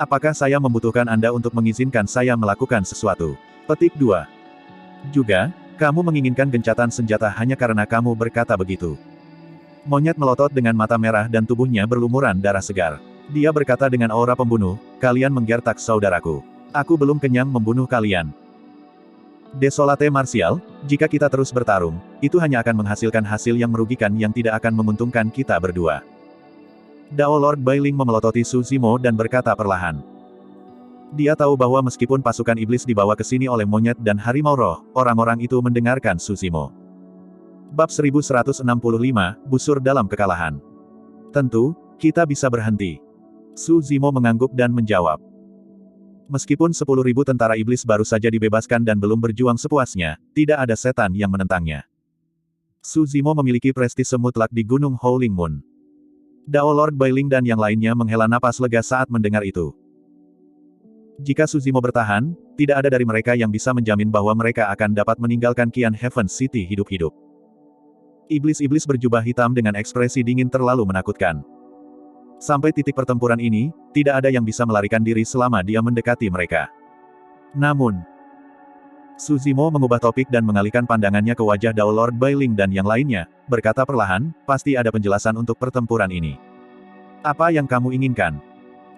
Apakah saya membutuhkan Anda untuk mengizinkan saya melakukan sesuatu?" Petik 2. Juga, kamu menginginkan gencatan senjata hanya karena kamu berkata begitu. Monyet melotot dengan mata merah dan tubuhnya berlumuran darah segar. Dia berkata dengan aura pembunuh, "Kalian menggertak saudaraku. Aku belum kenyang membunuh kalian." Desolate Martial, jika kita terus bertarung, itu hanya akan menghasilkan hasil yang merugikan yang tidak akan menguntungkan kita berdua. Dao Lord Bailing memelototi Suzimo dan berkata perlahan. Dia tahu bahwa meskipun pasukan iblis dibawa ke sini oleh monyet dan harimau roh, orang-orang itu mendengarkan Suzimo. Bab 1165, Busur dalam Kekalahan. Tentu, kita bisa berhenti. Suzimo mengangguk dan menjawab. Meskipun 10.000 tentara iblis baru saja dibebaskan dan belum berjuang sepuasnya, tidak ada setan yang menentangnya. Suzimo memiliki prestise mutlak di Gunung Howling Moon. Dao Lord Bailing dan yang lainnya menghela napas lega saat mendengar itu. Jika Suzimo bertahan, tidak ada dari mereka yang bisa menjamin bahwa mereka akan dapat meninggalkan Qian Heaven City hidup-hidup. Iblis-iblis berjubah hitam dengan ekspresi dingin terlalu menakutkan. Sampai titik pertempuran ini, tidak ada yang bisa melarikan diri selama dia mendekati mereka. Namun, Suzimo mengubah topik dan mengalihkan pandangannya ke wajah Dao Lord Bailing dan yang lainnya, berkata perlahan, "Pasti ada penjelasan untuk pertempuran ini. Apa yang kamu inginkan?"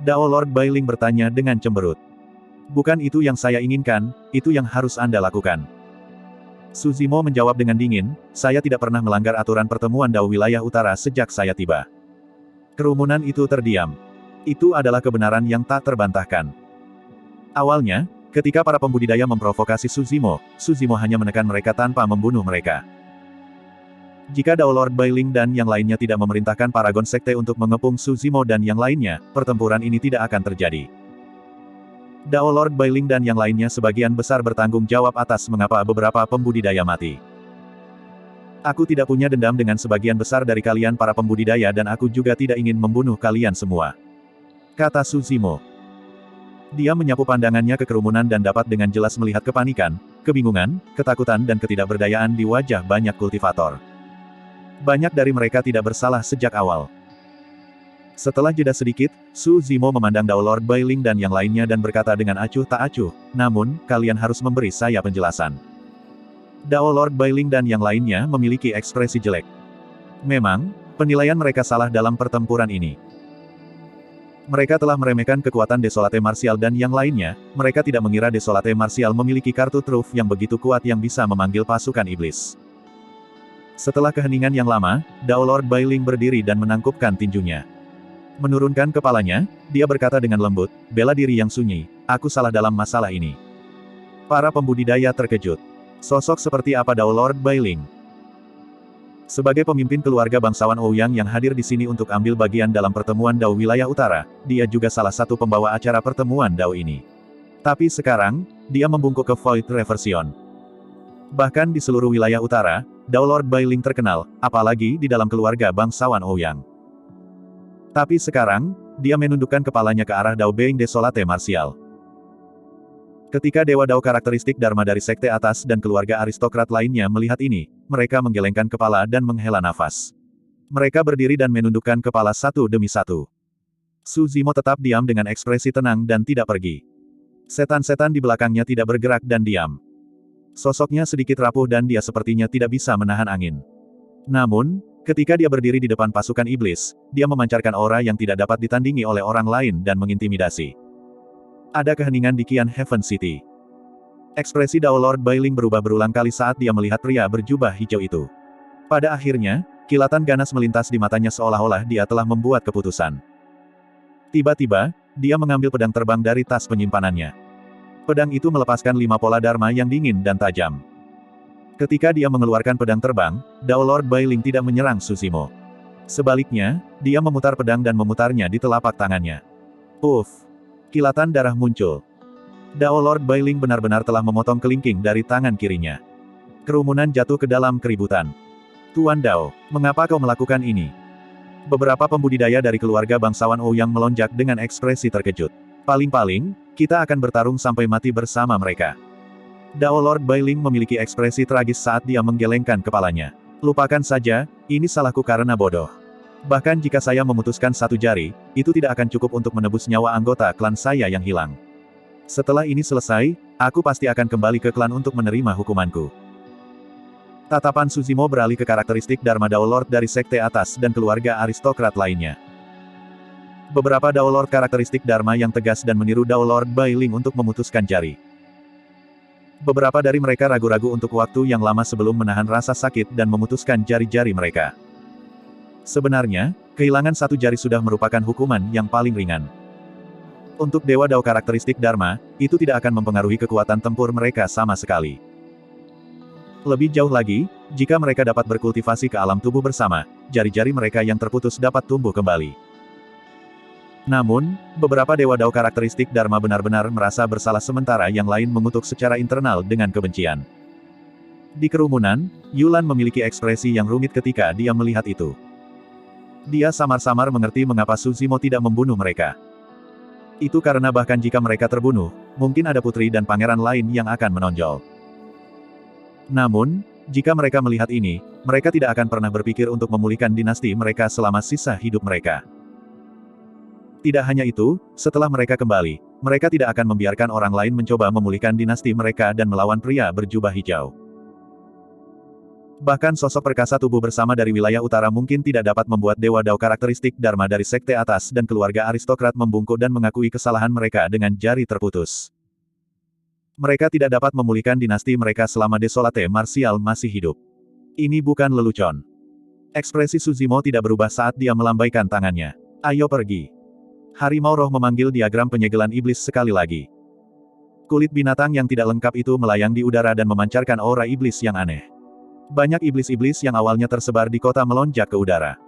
Dao Lord Bailing bertanya dengan cemberut. "Bukan itu yang saya inginkan, itu yang harus Anda lakukan." Suzimo menjawab dengan dingin, "Saya tidak pernah melanggar aturan pertemuan Dao wilayah utara sejak saya tiba." Kerumunan itu terdiam. Itu adalah kebenaran yang tak terbantahkan. Awalnya, ketika para pembudidaya memprovokasi Suzimo, Suzimo hanya menekan mereka tanpa membunuh mereka. Jika Dao Lord Bailing dan yang lainnya tidak memerintahkan Paragon Sekte untuk mengepung Su Zimo dan yang lainnya, pertempuran ini tidak akan terjadi. Dao Lord Bailing dan yang lainnya sebagian besar bertanggung jawab atas mengapa beberapa pembudidaya mati. Aku tidak punya dendam dengan sebagian besar dari kalian para pembudidaya dan aku juga tidak ingin membunuh kalian semua, kata Su Zimo. Dia menyapu pandangannya ke kerumunan dan dapat dengan jelas melihat kepanikan, kebingungan, ketakutan dan ketidakberdayaan di wajah banyak kultivator. Banyak dari mereka tidak bersalah sejak awal. Setelah jeda sedikit, Su Zimo memandang Dao Lord Bailing dan yang lainnya dan berkata dengan acuh tak acuh, namun, kalian harus memberi saya penjelasan. Dao Lord Bailing dan yang lainnya memiliki ekspresi jelek. Memang, penilaian mereka salah dalam pertempuran ini. Mereka telah meremehkan kekuatan Desolate Martial dan yang lainnya, mereka tidak mengira Desolate Martial memiliki kartu truf yang begitu kuat yang bisa memanggil pasukan iblis. Setelah keheningan yang lama, Dao Lord Bailing berdiri dan menangkupkan tinjunya. Menurunkan kepalanya, dia berkata dengan lembut, bela diri yang sunyi, aku salah dalam masalah ini. Para pembudidaya terkejut. Sosok seperti apa Dao Lord Bailing? Sebagai pemimpin keluarga bangsawan Ouyang yang hadir di sini untuk ambil bagian dalam pertemuan Dao Wilayah Utara, dia juga salah satu pembawa acara pertemuan Dao ini. Tapi sekarang, dia membungkuk ke Void Reversion. Bahkan di seluruh wilayah utara, Dao Lord Bailing terkenal, apalagi di dalam keluarga bangsawan Ouyang. Tapi sekarang, dia menundukkan kepalanya ke arah Dao Being Desolate Martial. Ketika Dewa Dao karakteristik Dharma dari sekte atas dan keluarga aristokrat lainnya melihat ini, mereka menggelengkan kepala dan menghela nafas. Mereka berdiri dan menundukkan kepala satu demi satu. Su Zimo tetap diam dengan ekspresi tenang dan tidak pergi. Setan-setan di belakangnya tidak bergerak dan diam. Sosoknya sedikit rapuh dan dia sepertinya tidak bisa menahan angin. Namun, ketika dia berdiri di depan pasukan iblis, dia memancarkan aura yang tidak dapat ditandingi oleh orang lain dan mengintimidasi. Ada keheningan di Qian Heaven City. Ekspresi Dao Lord Bailing berubah berulang kali saat dia melihat pria berjubah hijau itu. Pada akhirnya, kilatan ganas melintas di matanya seolah-olah dia telah membuat keputusan. Tiba-tiba, dia mengambil pedang terbang dari tas penyimpanannya. Pedang itu melepaskan 5 pola dharma yang dingin dan tajam. Ketika dia mengeluarkan pedang terbang, Dao Lord Bailing tidak menyerang Su Zimo. Sebaliknya, dia memutar pedang dan memutarnya di telapak tangannya. Uff! Kilatan darah muncul. Dao Lord Bailing benar-benar telah memotong kelingking dari tangan kirinya. Kerumunan jatuh ke dalam keributan. Tuan Dao, mengapa kau melakukan ini? Beberapa pembudidaya dari keluarga bangsawan Ouyang melonjak dengan ekspresi terkejut. Paling-paling, kita akan bertarung sampai mati bersama mereka. Dao Lord Bailing memiliki ekspresi tragis saat dia menggelengkan kepalanya. Lupakan saja, ini salahku karena bodoh. Bahkan jika saya memutuskan satu jari, itu tidak akan cukup untuk menebus nyawa anggota klan saya yang hilang. Setelah ini selesai, aku pasti akan kembali ke klan untuk menerima hukumanku. Tatapan Su Zimo beralih ke karakteristik Dharma Dao Lord dari sekte atas dan keluarga aristokrat lainnya. Beberapa Dao Lord karakteristik Dharma yang tegas dan meniru Dao Lord Bailing untuk memutuskan jari. Beberapa dari mereka ragu-ragu untuk waktu yang lama sebelum menahan rasa sakit dan memutuskan jari-jari mereka. Sebenarnya, kehilangan satu jari sudah merupakan hukuman yang paling ringan. Untuk Dewa Dao karakteristik Dharma, itu tidak akan mempengaruhi kekuatan tempur mereka sama sekali. Lebih jauh lagi, jika mereka dapat berkultivasi ke alam tubuh bersama, jari-jari mereka yang terputus dapat tumbuh kembali. Namun, beberapa Dewa Dao karakteristik Dharma benar-benar merasa bersalah sementara yang lain mengutuk secara internal dengan kebencian. Di kerumunan, Yulan memiliki ekspresi yang rumit ketika dia melihat itu. Dia samar-samar mengerti mengapa Su Zimo tidak membunuh mereka. Itu karena bahkan jika mereka terbunuh, mungkin ada putri dan pangeran lain yang akan menonjol. Namun, jika mereka melihat ini, mereka tidak akan pernah berpikir untuk memulihkan dinasti mereka selama sisa hidup mereka. Tidak hanya itu, setelah mereka kembali, mereka tidak akan membiarkan orang lain mencoba memulihkan dinasti mereka dan melawan pria berjubah hijau. Bahkan sosok perkasa tubuh bersama dari wilayah utara mungkin tidak dapat membuat Dewa Dao karakteristik Dharma dari sekte atas dan keluarga aristokrat membungkuk dan mengakui kesalahan mereka dengan jari terputus. Mereka tidak dapat memulihkan dinasti mereka selama Desolate Martial masih hidup. Ini bukan lelucon. Ekspresi Su Zimo tidak berubah saat dia melambaikan tangannya. Ayo pergi. Harimau roh memanggil diagram penyegelan iblis sekali lagi. Kulit binatang yang tidak lengkap itu melayang di udara dan memancarkan aura iblis yang aneh. Banyak iblis-iblis yang awalnya tersebar di kota melonjak ke udara.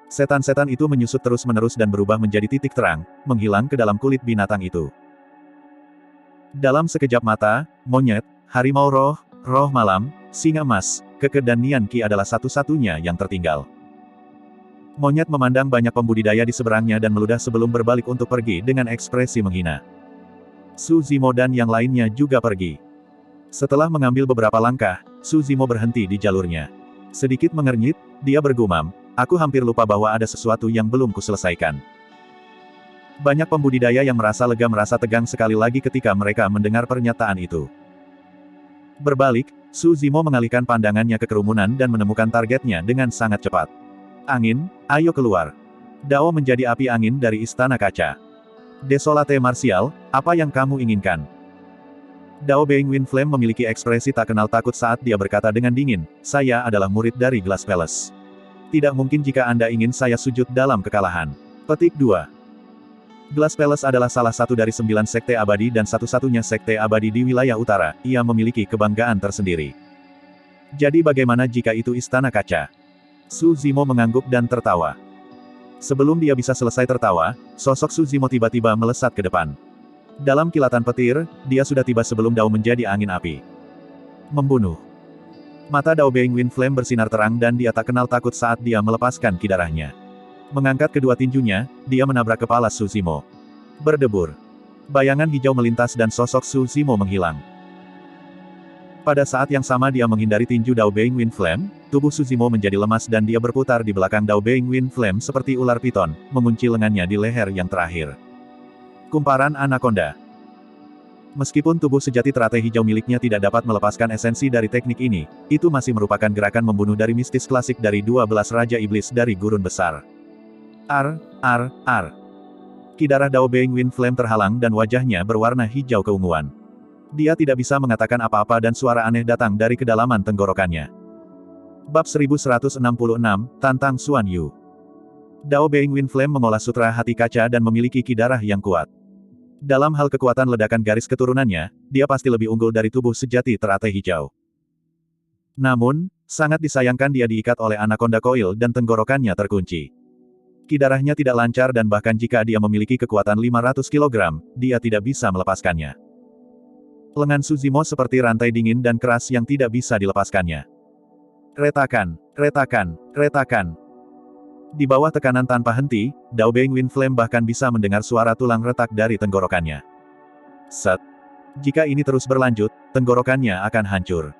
Setan-setan itu menyusut terus-menerus dan berubah menjadi titik terang, menghilang ke dalam kulit binatang itu. Dalam sekejap mata, monyet, harimau roh, roh malam, singa emas, keke dan Nian Qi adalah satu-satunya yang tertinggal. Monyet memandang banyak pembudidaya di seberangnya dan meludah sebelum berbalik untuk pergi dengan ekspresi menghina. Su Zimo dan yang lainnya juga pergi. Setelah mengambil beberapa langkah, Su Zimo berhenti di jalurnya. Sedikit mengernyit, dia bergumam, aku hampir lupa bahwa ada sesuatu yang belum kuselesaikan. Banyak pembudidaya yang merasa lega merasa tegang sekali lagi ketika mereka mendengar pernyataan itu. Berbalik, Su Zimo mengalihkan pandangannya ke kerumunan dan menemukan targetnya dengan sangat cepat. Angin, ayo keluar. Dao menjadi api angin dari istana kaca. Desolate Martial, apa yang kamu inginkan? Dao Being Wind Flame memiliki ekspresi tak kenal takut saat dia berkata dengan dingin, saya adalah murid dari Glass Palace. Tidak mungkin jika Anda ingin saya sujud dalam kekalahan. Petik 2. Glass Palace adalah salah satu dari 9 sekte abadi dan satu-satunya sekte abadi di wilayah utara, ia memiliki kebanggaan tersendiri. Jadi bagaimana jika itu istana kaca? Su Zimo mengangguk dan tertawa. Sebelum dia bisa selesai tertawa, sosok Su Zimo tiba-tiba melesat ke depan. Dalam kilatan petir, dia sudah tiba sebelum Dao menjadi angin api. Membunuh. Mata Dao Being Wind Flame bersinar terang dan dia tak kenal takut saat dia melepaskan kidarahnya. Mengangkat kedua tinjunya, dia menabrak kepala Su Zimo. Berdebur. Bayangan hijau melintas dan sosok Su Zimo menghilang. Pada saat yang sama dia menghindari tinju Dao Being Wind Flame, tubuh Su Zimo menjadi lemas dan dia berputar di belakang Dao Being Wind Flame seperti ular piton, mengunci lengannya di leher yang terakhir. Kumparan Anaconda. Meskipun tubuh sejati teratai hijau miliknya tidak dapat melepaskan esensi dari teknik ini, itu masih merupakan gerakan membunuh dari mistis klasik dari 12 Raja Iblis dari Gurun Besar. Kidarah Dao Being Wind Flame terhalang dan wajahnya berwarna hijau keunguan. Dia tidak bisa mengatakan apa-apa dan suara aneh datang dari kedalaman tenggorokannya. Bab 1166, Tantang Xuan Yu. Dao Being Wind Flame mengolah sutra hati kaca dan memiliki kidarah yang kuat. Dalam hal kekuatan ledakan garis keturunannya, dia pasti lebih unggul dari tubuh sejati teratai hijau. Namun, sangat disayangkan dia diikat oleh Anaconda Coil dan tenggorokannya terkunci. Kidarahnya tidak lancar dan bahkan jika dia memiliki kekuatan 500 kg, dia tidak bisa melepaskannya. Lengan Su Zimo seperti rantai dingin dan keras yang tidak bisa dilepaskannya. Retakan, retakan, retakan. Di bawah tekanan tanpa henti, Dao Being Wind Flame bahkan bisa mendengar suara tulang retak dari tenggorokannya. Set. Jika ini terus berlanjut, tenggorokannya akan hancur.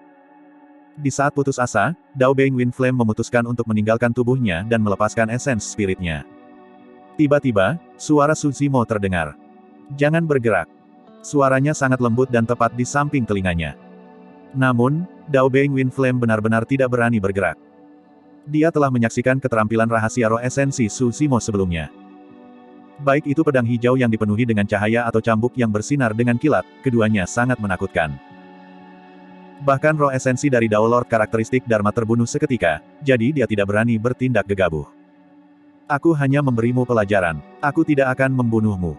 Di saat putus asa, Dao Being Wind Flame memutuskan untuk meninggalkan tubuhnya dan melepaskan esens spiritnya. Tiba-tiba, suara Su Zimo terdengar. Jangan bergerak. Suaranya sangat lembut dan tepat di samping telinganya. Namun, Dao Being Wind Flame benar-benar tidak berani bergerak. Dia telah menyaksikan keterampilan rahasia roh esensi Su Zimo sebelumnya. Baik itu pedang hijau yang dipenuhi dengan cahaya atau cambuk yang bersinar dengan kilat, keduanya sangat menakutkan. Bahkan roh esensi dari Dao Lord karakteristik Dharma terbunuh seketika, jadi dia tidak berani bertindak gegabah. Aku hanya memberimu pelajaran, aku tidak akan membunuhmu.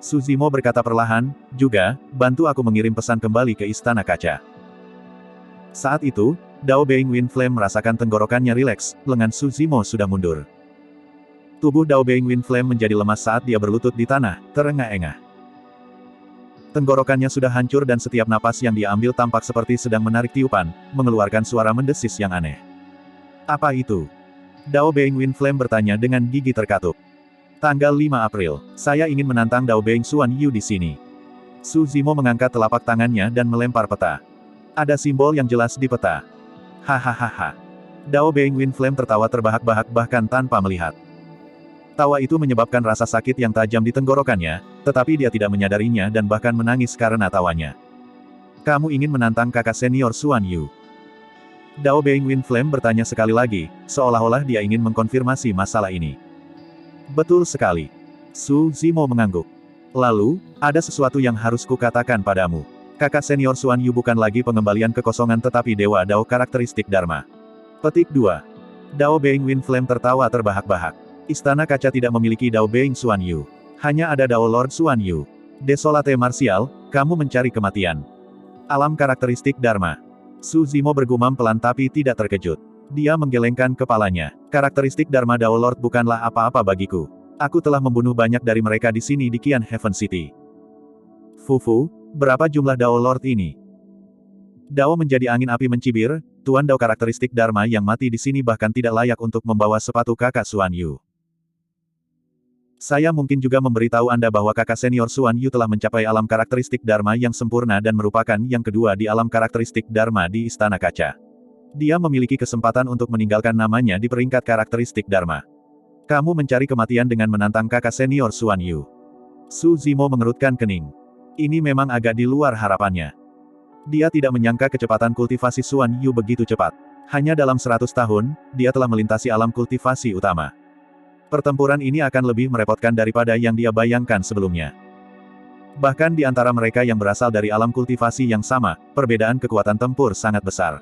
Su Zimo berkata perlahan, juga, bantu aku mengirim pesan kembali ke Istana Kaca. Saat itu, Dao Being Wind Flame merasakan tenggorokannya rileks, lengan Su Zimo sudah mundur. Tubuh Dao Being Wind Flame menjadi lemas saat dia berlutut di tanah, terengah-engah. Tenggorokannya sudah hancur dan setiap napas yang dia ambil tampak seperti sedang menarik tiupan, mengeluarkan suara mendesis yang aneh. Apa itu? Dao Being Wind Flame bertanya dengan gigi terkatup. Tanggal 5 April, saya ingin menantang Dao Being Xuan Yu di sini. Su Zimo mengangkat telapak tangannya dan melempar peta. Ada simbol yang jelas di peta. Hahaha. Dao Being Wind Flame tertawa terbahak-bahak bahkan tanpa melihat. Tawa itu menyebabkan rasa sakit yang tajam di tenggorokannya, tetapi dia tidak menyadarinya dan bahkan menangis karena tawanya. Kamu ingin menantang kakak senior Xuan Yu? Dao Being Wind Flame bertanya sekali lagi, seolah-olah dia ingin mengkonfirmasi masalah ini. Betul sekali. Su Zimo mengangguk. Lalu, ada sesuatu yang harus kukatakan padamu. Kakak senior Xuan Yu bukan lagi pengembalian kekosongan tetapi dewa Dao karakteristik Dharma. Petik 2. Dao Being Wind Flame tertawa terbahak-bahak. Istana Kaca tidak memiliki Dao Being Xuan Yu. Hanya ada Dao Lord Xuan Yu. Desolate Martial, kamu mencari kematian. Alam karakteristik Dharma. Su Zimo bergumam pelan tapi tidak terkejut. Dia menggelengkan kepalanya. Karakteristik Dharma Dao Lord bukanlah apa-apa bagiku. Aku telah membunuh banyak dari mereka di sini di Qian Heaven City. Fufu, berapa jumlah Dao Lord ini? Dao menjadi angin api mencibir, Tuan Dao karakteristik Dharma yang mati di sini bahkan tidak layak untuk membawa sepatu kakak Xuan Yu. Saya mungkin juga memberitahu Anda bahwa kakak senior Xuan Yu telah mencapai alam karakteristik Dharma yang sempurna dan merupakan yang kedua di alam karakteristik Dharma di Istana Kaca. Dia memiliki kesempatan untuk meninggalkan namanya di peringkat karakteristik Dharma. Kamu mencari kematian dengan menantang kakak senior Xuan Yu. Su Zimo mengerutkan kening. Ini memang agak di luar harapannya. Dia tidak menyangka kecepatan kultivasi Xuan Yu begitu cepat. Hanya dalam 100 tahun, dia telah melintasi alam kultivasi utama. Pertempuran ini akan lebih merepotkan daripada yang dia bayangkan sebelumnya. Bahkan di antara mereka yang berasal dari alam kultivasi yang sama, perbedaan kekuatan tempur sangat besar.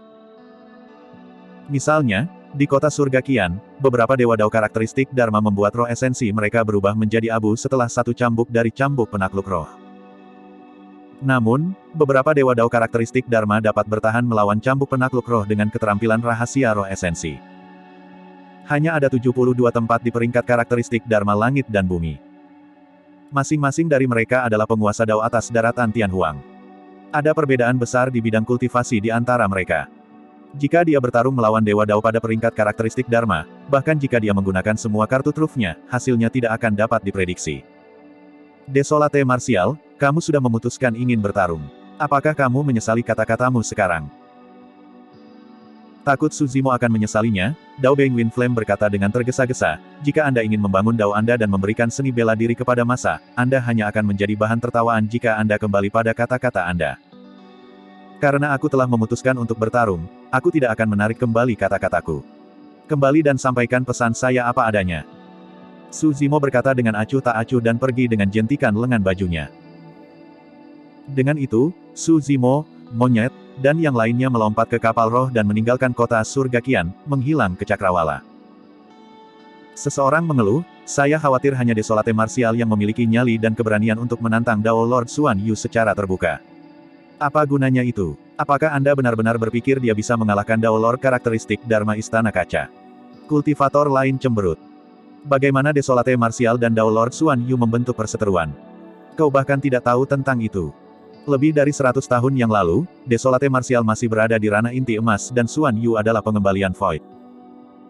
Misalnya, di kota surga Qian, beberapa dewa Dao karakteristik Dharma membuat roh esensi mereka berubah menjadi abu setelah satu cambuk dari cambuk penakluk roh. Namun, beberapa dewa Dao karakteristik Dharma dapat bertahan melawan cambuk penakluk roh dengan keterampilan rahasia roh esensi. Hanya ada 72 tempat di peringkat karakteristik Dharma langit dan bumi. Masing-masing dari mereka adalah penguasa Dao atas daratan Tianhuang. Ada perbedaan besar di bidang kultivasi di antara mereka. Jika dia bertarung melawan dewa Dao pada peringkat karakteristik Dharma, bahkan jika dia menggunakan semua kartu trufnya, hasilnya tidak akan dapat diprediksi. Desolate Martial, kamu sudah memutuskan ingin bertarung. Apakah kamu menyesali kata-katamu sekarang? Takut Su Zimo akan menyesalinya, Dao Beng Wind Flame berkata dengan tergesa-gesa, jika Anda ingin membangun Dao Anda dan memberikan seni bela diri kepada massa, Anda hanya akan menjadi bahan tertawaan jika Anda kembali pada kata-kata Anda. Karena aku telah memutuskan untuk bertarung, aku tidak akan menarik kembali kata-kataku. Kembali dan sampaikan pesan saya apa adanya. Su Zimo berkata dengan acuh tak acuh dan pergi dengan jentikan lengan bajunya. Dengan itu, Su Zimo, monyet, dan yang lainnya melompat ke kapal roh dan meninggalkan kota surga Qian, menghilang ke cakrawala. Seseorang mengeluh, saya khawatir hanya Desolate Martial yang memiliki nyali dan keberanian untuk menantang Dao Lord Xuan Yu secara terbuka. Apa gunanya itu? Apakah Anda benar-benar berpikir dia bisa mengalahkan Dao Lord karakteristik Dharma Istana Kaca? Kultivator lain cemberut. Bagaimana Desolate Martial dan Dao Lord Xuan Yu membentuk perseteruan? Kau bahkan tidak tahu tentang itu. Lebih dari 100 tahun yang lalu, Desolate Martial masih berada di ranah inti emas dan Xuan Yu adalah pengembalian Void.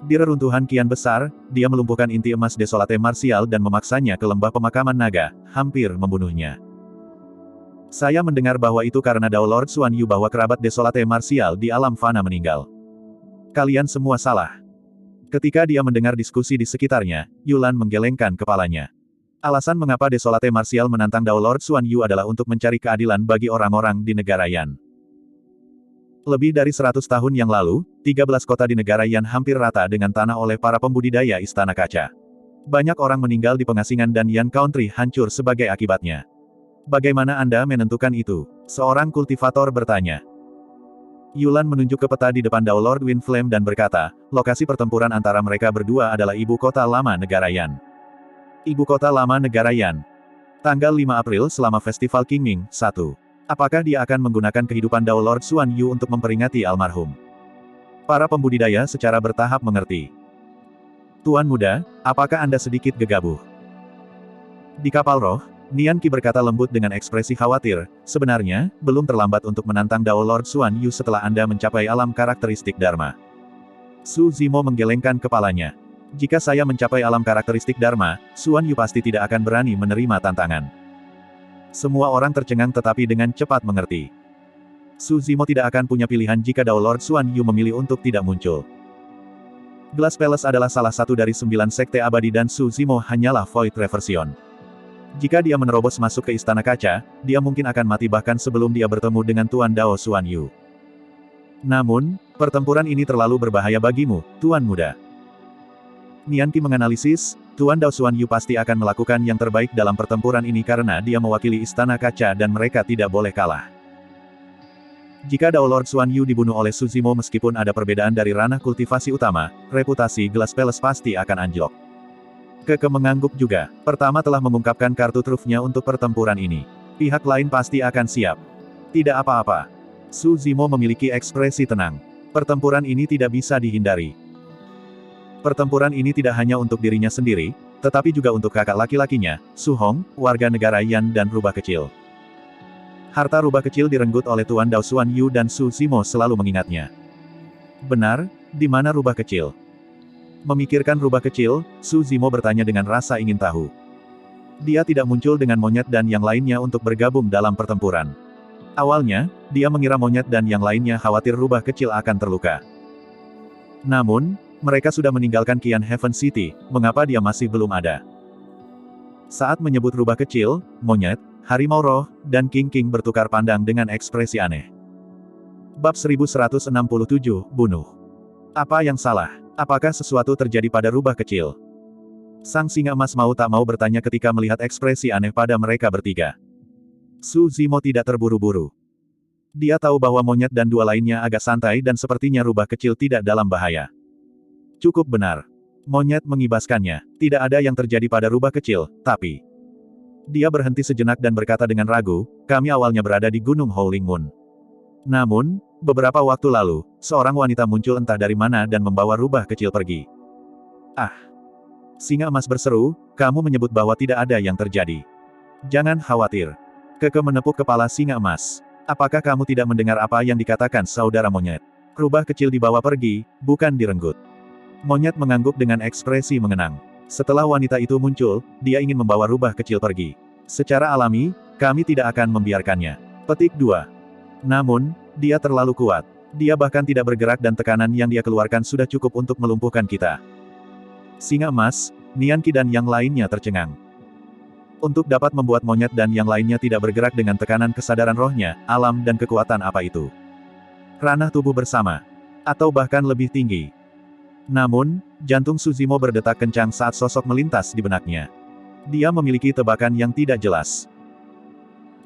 Di reruntuhan kian besar, dia melumpuhkan inti emas Desolate Martial dan memaksanya ke lembah pemakaman naga, hampir membunuhnya. Saya mendengar bahwa itu karena Dao Lord Xuan Yu bahwa kerabat Desolate Martial di alam fana meninggal. Kalian semua salah. Ketika dia mendengar diskusi di sekitarnya, Yulan menggelengkan kepalanya. Alasan mengapa Desolate Martial menantang Dao Lord Xuan Yu adalah untuk mencari keadilan bagi orang-orang di negara Yan. Lebih dari 100 tahun yang lalu, 13 kota di negara Yan hampir rata dengan tanah oleh para pembudidaya Istana Kaca. Banyak orang meninggal di pengasingan dan Yan Country hancur sebagai akibatnya. Bagaimana Anda menentukan itu? Seorang kultivator bertanya. Yulan menunjuk ke peta di depan Dao Lord Wind Flame dan berkata, lokasi pertempuran antara mereka berdua adalah ibu kota lama negara Yan. Ibu kota lama negara Yan. Tanggal 5 April selama Festival Qingming, 1. Apakah dia akan menggunakan kehidupan Dao Lord Xuan Yu untuk memperingati almarhum? Para pembudidaya secara bertahap mengerti. Tuan muda, apakah Anda sedikit gegabah? Di kapal roh, Nian Qi berkata lembut dengan ekspresi khawatir, sebenarnya, belum terlambat untuk menantang Dao Lord Xuan Yu setelah Anda mencapai alam karakteristik Dharma. Su Zimo menggelengkan kepalanya. Jika saya mencapai alam karakteristik Dharma, Xuan Yu pasti tidak akan berani menerima tantangan. Semua orang tercengang tetapi dengan cepat mengerti. Su Zimo tidak akan punya pilihan jika Dao Lord Xuan Yu memilih untuk tidak muncul. Glass Palace adalah salah satu dari 9 sekte abadi dan Su Zimo hanyalah Void Reversion. Jika dia menerobos masuk ke Istana Kaca, dia mungkin akan mati bahkan sebelum dia bertemu dengan Tuan Dao Xuan Yu. Namun, pertempuran ini terlalu berbahaya bagimu, Tuan muda. Nian Qi menganalisis, Tuan Dao Xuan Yu pasti akan melakukan yang terbaik dalam pertempuran ini karena dia mewakili Istana Kaca dan mereka tidak boleh kalah. Jika Dao Lord Xuan Yu dibunuh oleh Su Zimo meskipun ada perbedaan dari ranah kultivasi utama, reputasi Glass Palace pasti akan anjlok. Keke mengangguk juga, pertama telah mengungkapkan kartu trufnya untuk pertempuran ini. Pihak lain pasti akan siap. Tidak apa-apa. Su Zimo memiliki ekspresi tenang. Pertempuran ini tidak bisa dihindari. Pertempuran ini tidak hanya untuk dirinya sendiri, tetapi juga untuk kakak laki-lakinya, Su Hong, warga negara Yan dan rubah kecil. Harta rubah kecil direnggut oleh Tuan Dao Xuan Yu dan Su Zimo selalu mengingatnya. Benar, di mana rubah kecil? Memikirkan rubah kecil, Su Zimo bertanya dengan rasa ingin tahu. Dia tidak muncul dengan monyet dan yang lainnya untuk bergabung dalam pertempuran. Awalnya, dia mengira monyet dan yang lainnya khawatir rubah kecil akan terluka. Namun, mereka sudah meninggalkan Qian Heaven City, mengapa dia masih belum ada? Saat menyebut rubah kecil, monyet, harimau roh, dan King bertukar pandang dengan ekspresi aneh. Bab 1167, Bunuh. Apa yang salah? Apakah sesuatu terjadi pada rubah kecil? Sang singa emas mau tak mau bertanya ketika melihat ekspresi aneh pada mereka bertiga. Su Zimo tidak terburu-buru. Dia tahu bahwa monyet dan dua lainnya agak santai dan sepertinya rubah kecil tidak dalam bahaya. Cukup benar. Monyet mengibaskannya. Tidak ada yang terjadi pada rubah kecil, tapi... Dia berhenti sejenak dan berkata dengan ragu, kami awalnya berada di Gunung Howling Moon. Namun, beberapa waktu lalu, seorang wanita muncul entah dari mana dan membawa rubah kecil pergi. Ah! Singa emas berseru, kamu menyebut bahwa tidak ada yang terjadi. Jangan khawatir. Keke menepuk kepala singa emas. Apakah kamu tidak mendengar apa yang dikatakan saudara monyet? Rubah kecil dibawa pergi, bukan direnggut. Monyet mengangguk dengan ekspresi mengenang. Setelah wanita itu muncul, dia ingin membawa rubah kecil pergi. Secara alami, kami tidak akan membiarkannya. Petik 2. Namun, dia terlalu kuat. Dia bahkan tidak bergerak dan tekanan yang dia keluarkan sudah cukup untuk melumpuhkan kita. Singa emas, Nian Qi dan yang lainnya tercengang. Untuk dapat membuat monyet dan yang lainnya tidak bergerak dengan tekanan kesadaran rohnya, alam dan kekuatan apa itu? Ranah tubuh bersama. Atau bahkan lebih tinggi. Namun, jantung Su Zimo berdetak kencang saat sosok melintas di benaknya. Dia memiliki tebakan yang tidak jelas.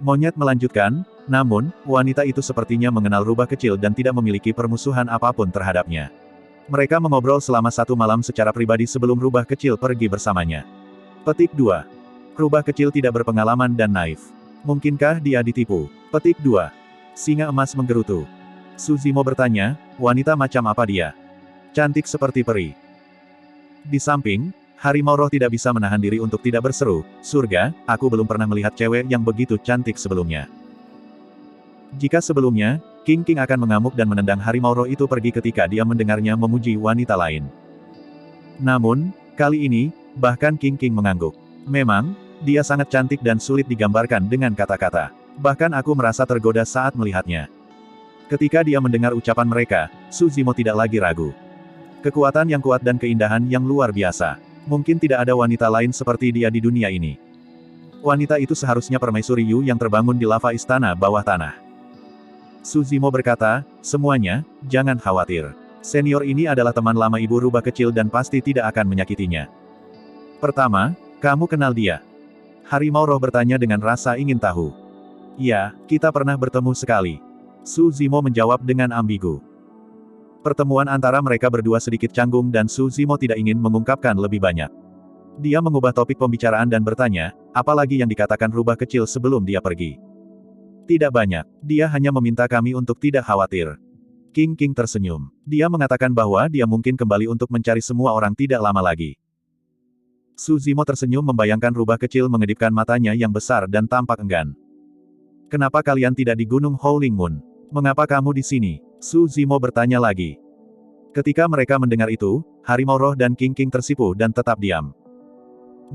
Monyet melanjutkan, namun, wanita itu sepertinya mengenal rubah kecil dan tidak memiliki permusuhan apapun terhadapnya. Mereka mengobrol selama satu malam secara pribadi sebelum rubah kecil pergi bersamanya. Petik 2. Rubah kecil tidak berpengalaman dan naif. Mungkinkah dia ditipu? Petik 2. Singa emas menggerutu. Su Zimo bertanya, wanita macam apa dia? Cantik seperti peri. Di samping, harimau roh tidak bisa menahan diri untuk tidak berseru, surga, aku belum pernah melihat cewek yang begitu cantik sebelumnya. Jika sebelumnya, King akan mengamuk dan menendang harimau roh itu pergi ketika dia mendengarnya memuji wanita lain. Namun, kali ini, bahkan King mengangguk. Memang, dia sangat cantik dan sulit digambarkan dengan kata-kata. Bahkan aku merasa tergoda saat melihatnya. Ketika dia mendengar ucapan mereka, Su Zimo tidak lagi ragu. Kekuatan yang kuat dan keindahan yang luar biasa. Mungkin tidak ada wanita lain seperti dia di dunia ini. Wanita itu seharusnya permaisuri Yu yang terbangun di lava istana bawah tanah. Su Zimo berkata, semuanya, jangan khawatir. Senior ini adalah teman lama ibu rubah kecil dan pasti tidak akan menyakitinya. Pertama, kamu kenal dia? Harimau roh bertanya dengan rasa ingin tahu. Ya, kita pernah bertemu sekali. Su Zimo menjawab dengan ambigu. Pertemuan antara mereka berdua sedikit canggung dan Su Zimo tidak ingin mengungkapkan lebih banyak. Dia mengubah topik pembicaraan dan bertanya, apalagi yang dikatakan rubah kecil sebelum dia pergi. Tidak banyak, dia hanya meminta kami untuk tidak khawatir. King tersenyum. Dia mengatakan bahwa dia mungkin kembali untuk mencari semua orang tidak lama lagi. Su Zimo tersenyum membayangkan rubah kecil mengedipkan matanya yang besar dan tampak enggan. Kenapa kalian tidak di Gunung Howling Moon? Mengapa kamu di sini? Su Zimo bertanya lagi. Ketika mereka mendengar itu, harimau roh dan King tersipu dan tetap diam.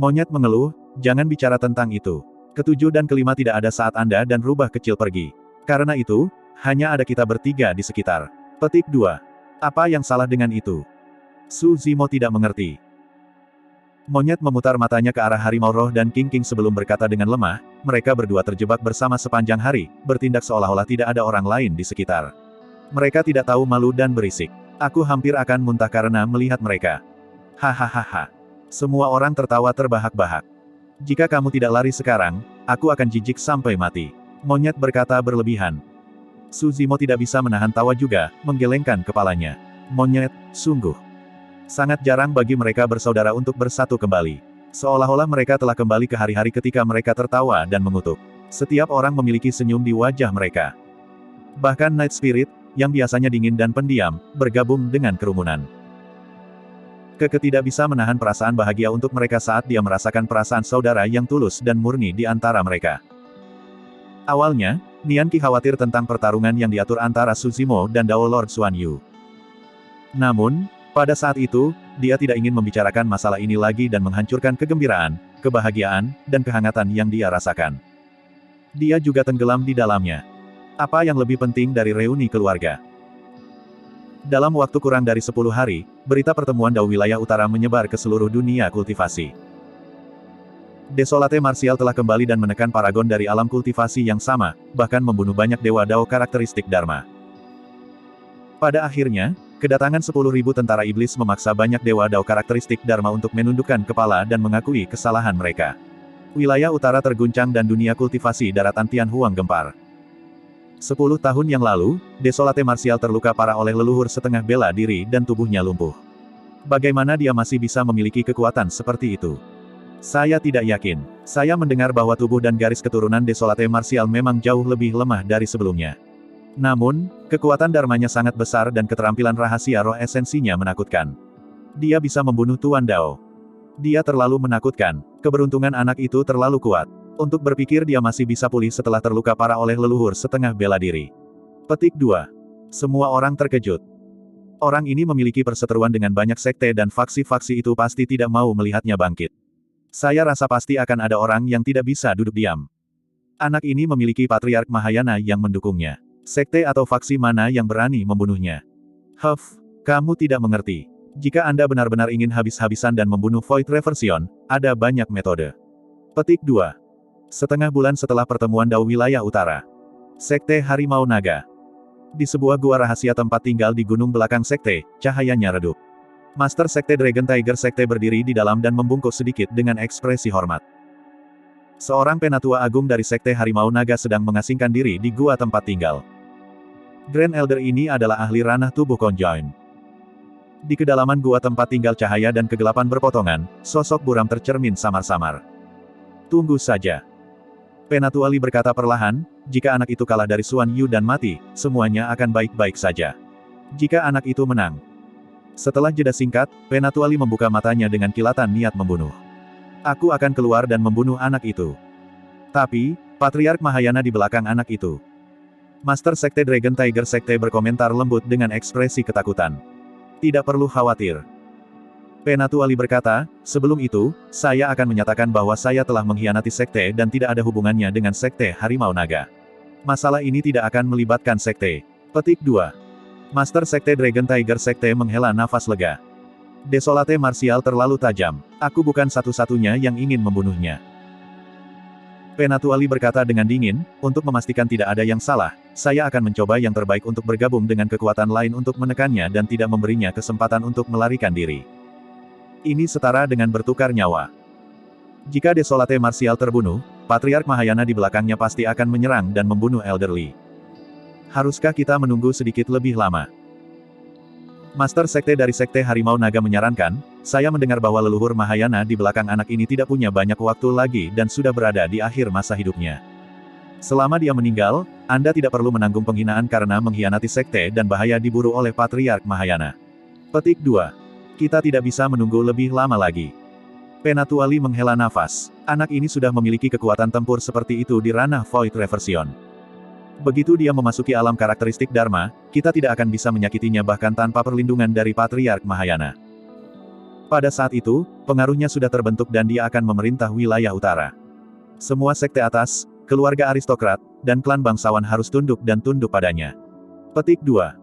Monyet mengeluh, jangan bicara tentang itu. Ketujuh dan kelima tidak ada saat Anda dan rubah kecil pergi. Karena itu, hanya ada kita bertiga di sekitar. Petik 2. Apa yang salah dengan itu? Su Zimo tidak mengerti. Monyet memutar matanya ke arah harimau roh dan King sebelum berkata dengan lemah, mereka berdua terjebak bersama sepanjang hari, bertindak seolah-olah tidak ada orang lain di sekitar. Mereka tidak tahu malu dan berisik. Aku hampir akan muntah karena melihat mereka. Hahaha. Semua orang tertawa terbahak-bahak. Jika kamu tidak lari sekarang, aku akan jijik sampai mati. Monyet berkata berlebihan. Su Zimo tidak bisa menahan tawa juga, menggelengkan kepalanya. Monyet, sungguh. Sangat jarang bagi mereka bersaudara untuk bersatu kembali. Seolah-olah mereka telah kembali ke hari-hari ketika mereka tertawa dan mengutuk. Setiap orang memiliki senyum di wajah mereka. Bahkan Night Spirit, yang biasanya dingin dan pendiam, bergabung dengan kerumunan. Keke tidak bisa menahan perasaan bahagia untuk mereka saat dia merasakan perasaan saudara yang tulus dan murni di antara mereka. Awalnya, Nian Qi khawatir tentang pertarungan yang diatur antara Su Zimo dan Dao Lord Xuan Yu. Namun, pada saat itu, dia tidak ingin membicarakan masalah ini lagi dan menghancurkan kegembiraan, kebahagiaan, dan kehangatan yang dia rasakan. Dia juga tenggelam di dalamnya. Apa yang lebih penting dari reuni keluarga? Dalam waktu kurang dari 10 hari, berita pertemuan Dao wilayah utara menyebar ke seluruh dunia kultivasi. Desolate Martial telah kembali dan menekan paragon dari alam kultivasi yang sama, bahkan membunuh banyak dewa Dao karakteristik Dharma. Pada akhirnya, kedatangan 10.000 tentara iblis memaksa banyak dewa Dao karakteristik Dharma untuk menundukkan kepala dan mengakui kesalahan mereka. Wilayah utara terguncang dan dunia kultivasi daratan Tianhuang gempar. 10 tahun yang lalu, Desolate Martial terluka parah oleh leluhur setengah bela diri dan tubuhnya lumpuh. Bagaimana dia masih bisa memiliki kekuatan seperti itu? Saya tidak yakin. Saya mendengar bahwa tubuh dan garis keturunan Desolate Martial memang jauh lebih lemah dari sebelumnya. Namun, kekuatan dharmanya sangat besar dan keterampilan rahasia roh esensinya menakutkan. Dia bisa membunuh Tuan Dao. Dia terlalu menakutkan. Keberuntungan anak itu terlalu kuat. Untuk berpikir dia masih bisa pulih setelah terluka parah oleh leluhur setengah bela diri. Petik 2. Semua orang terkejut. Orang ini memiliki perseteruan dengan banyak sekte dan faksi-faksi itu pasti tidak mau melihatnya bangkit. Saya rasa pasti akan ada orang yang tidak bisa duduk diam. Anak ini memiliki Patriark Mahayana yang mendukungnya. Sekte atau faksi mana yang berani membunuhnya? Kamu tidak mengerti. Jika Anda benar-benar ingin habis-habisan dan membunuh Void Reversion, ada banyak metode. Petik 2. Setengah bulan setelah pertemuan Dao wilayah utara. Sekte Harimau Naga. Di sebuah gua rahasia tempat tinggal di gunung belakang sekte, cahayanya redup. Master Sekte Dragon Tiger Sekte berdiri di dalam dan membungkuk sedikit dengan ekspresi hormat. Seorang penatua agung dari Sekte Harimau Naga sedang mengasingkan diri di gua tempat tinggal. Grand Elder ini adalah ahli ranah tubuh conjoin. Di kedalaman gua tempat tinggal cahaya dan kegelapan berpotongan, sosok buram tercermin samar-samar. Tunggu saja. Penatua Li berkata perlahan, jika anak itu kalah dari Xuan Yu dan mati, semuanya akan baik-baik saja. Jika anak itu menang. Setelah jeda singkat, Penatua Li membuka matanya dengan kilatan niat membunuh. Aku akan keluar dan membunuh anak itu. Tapi, Patriark Mahayana di belakang anak itu. Master Sekte Dragon Tiger Sekte berkomentar lembut dengan ekspresi ketakutan. Tidak perlu khawatir. Penatua Li berkata, sebelum itu, saya akan menyatakan bahwa saya telah mengkhianati sekte dan tidak ada hubungannya dengan sekte Harimau Naga. Masalah ini tidak akan melibatkan sekte. Petik 2. Master Sekte Dragon Tiger Sekte menghela nafas lega. Desolate Martial terlalu tajam. Aku bukan satu-satunya yang ingin membunuhnya. Penatua Li berkata dengan dingin, untuk memastikan tidak ada yang salah, saya akan mencoba yang terbaik untuk bergabung dengan kekuatan lain untuk menekannya dan tidak memberinya kesempatan untuk melarikan diri. Ini setara dengan bertukar nyawa. Jika Desolate Martial terbunuh, Patriark Mahayana di belakangnya pasti akan menyerang dan membunuh Elder Li. Haruskah kita menunggu sedikit lebih lama? Master Sekte dari Sekte Harimau Naga menyarankan, saya mendengar bahwa leluhur Mahayana di belakang anak ini tidak punya banyak waktu lagi dan sudah berada di akhir masa hidupnya. Selama dia meninggal, Anda tidak perlu menanggung penghinaan karena mengkhianati sekte dan bahaya diburu oleh Patriark Mahayana. Petik 2. Kita tidak bisa menunggu lebih lama lagi. Penatua Li menghela nafas. Anak ini sudah memiliki kekuatan tempur seperti itu di ranah Void Reversion. Begitu dia memasuki alam karakteristik Dharma, kita tidak akan bisa menyakitinya bahkan tanpa perlindungan dari Patriark Mahayana. Pada saat itu, pengaruhnya sudah terbentuk dan dia akan memerintah wilayah utara. Semua sekte atas, keluarga aristokrat, dan klan bangsawan harus tunduk dan tunduk padanya. Petik 2.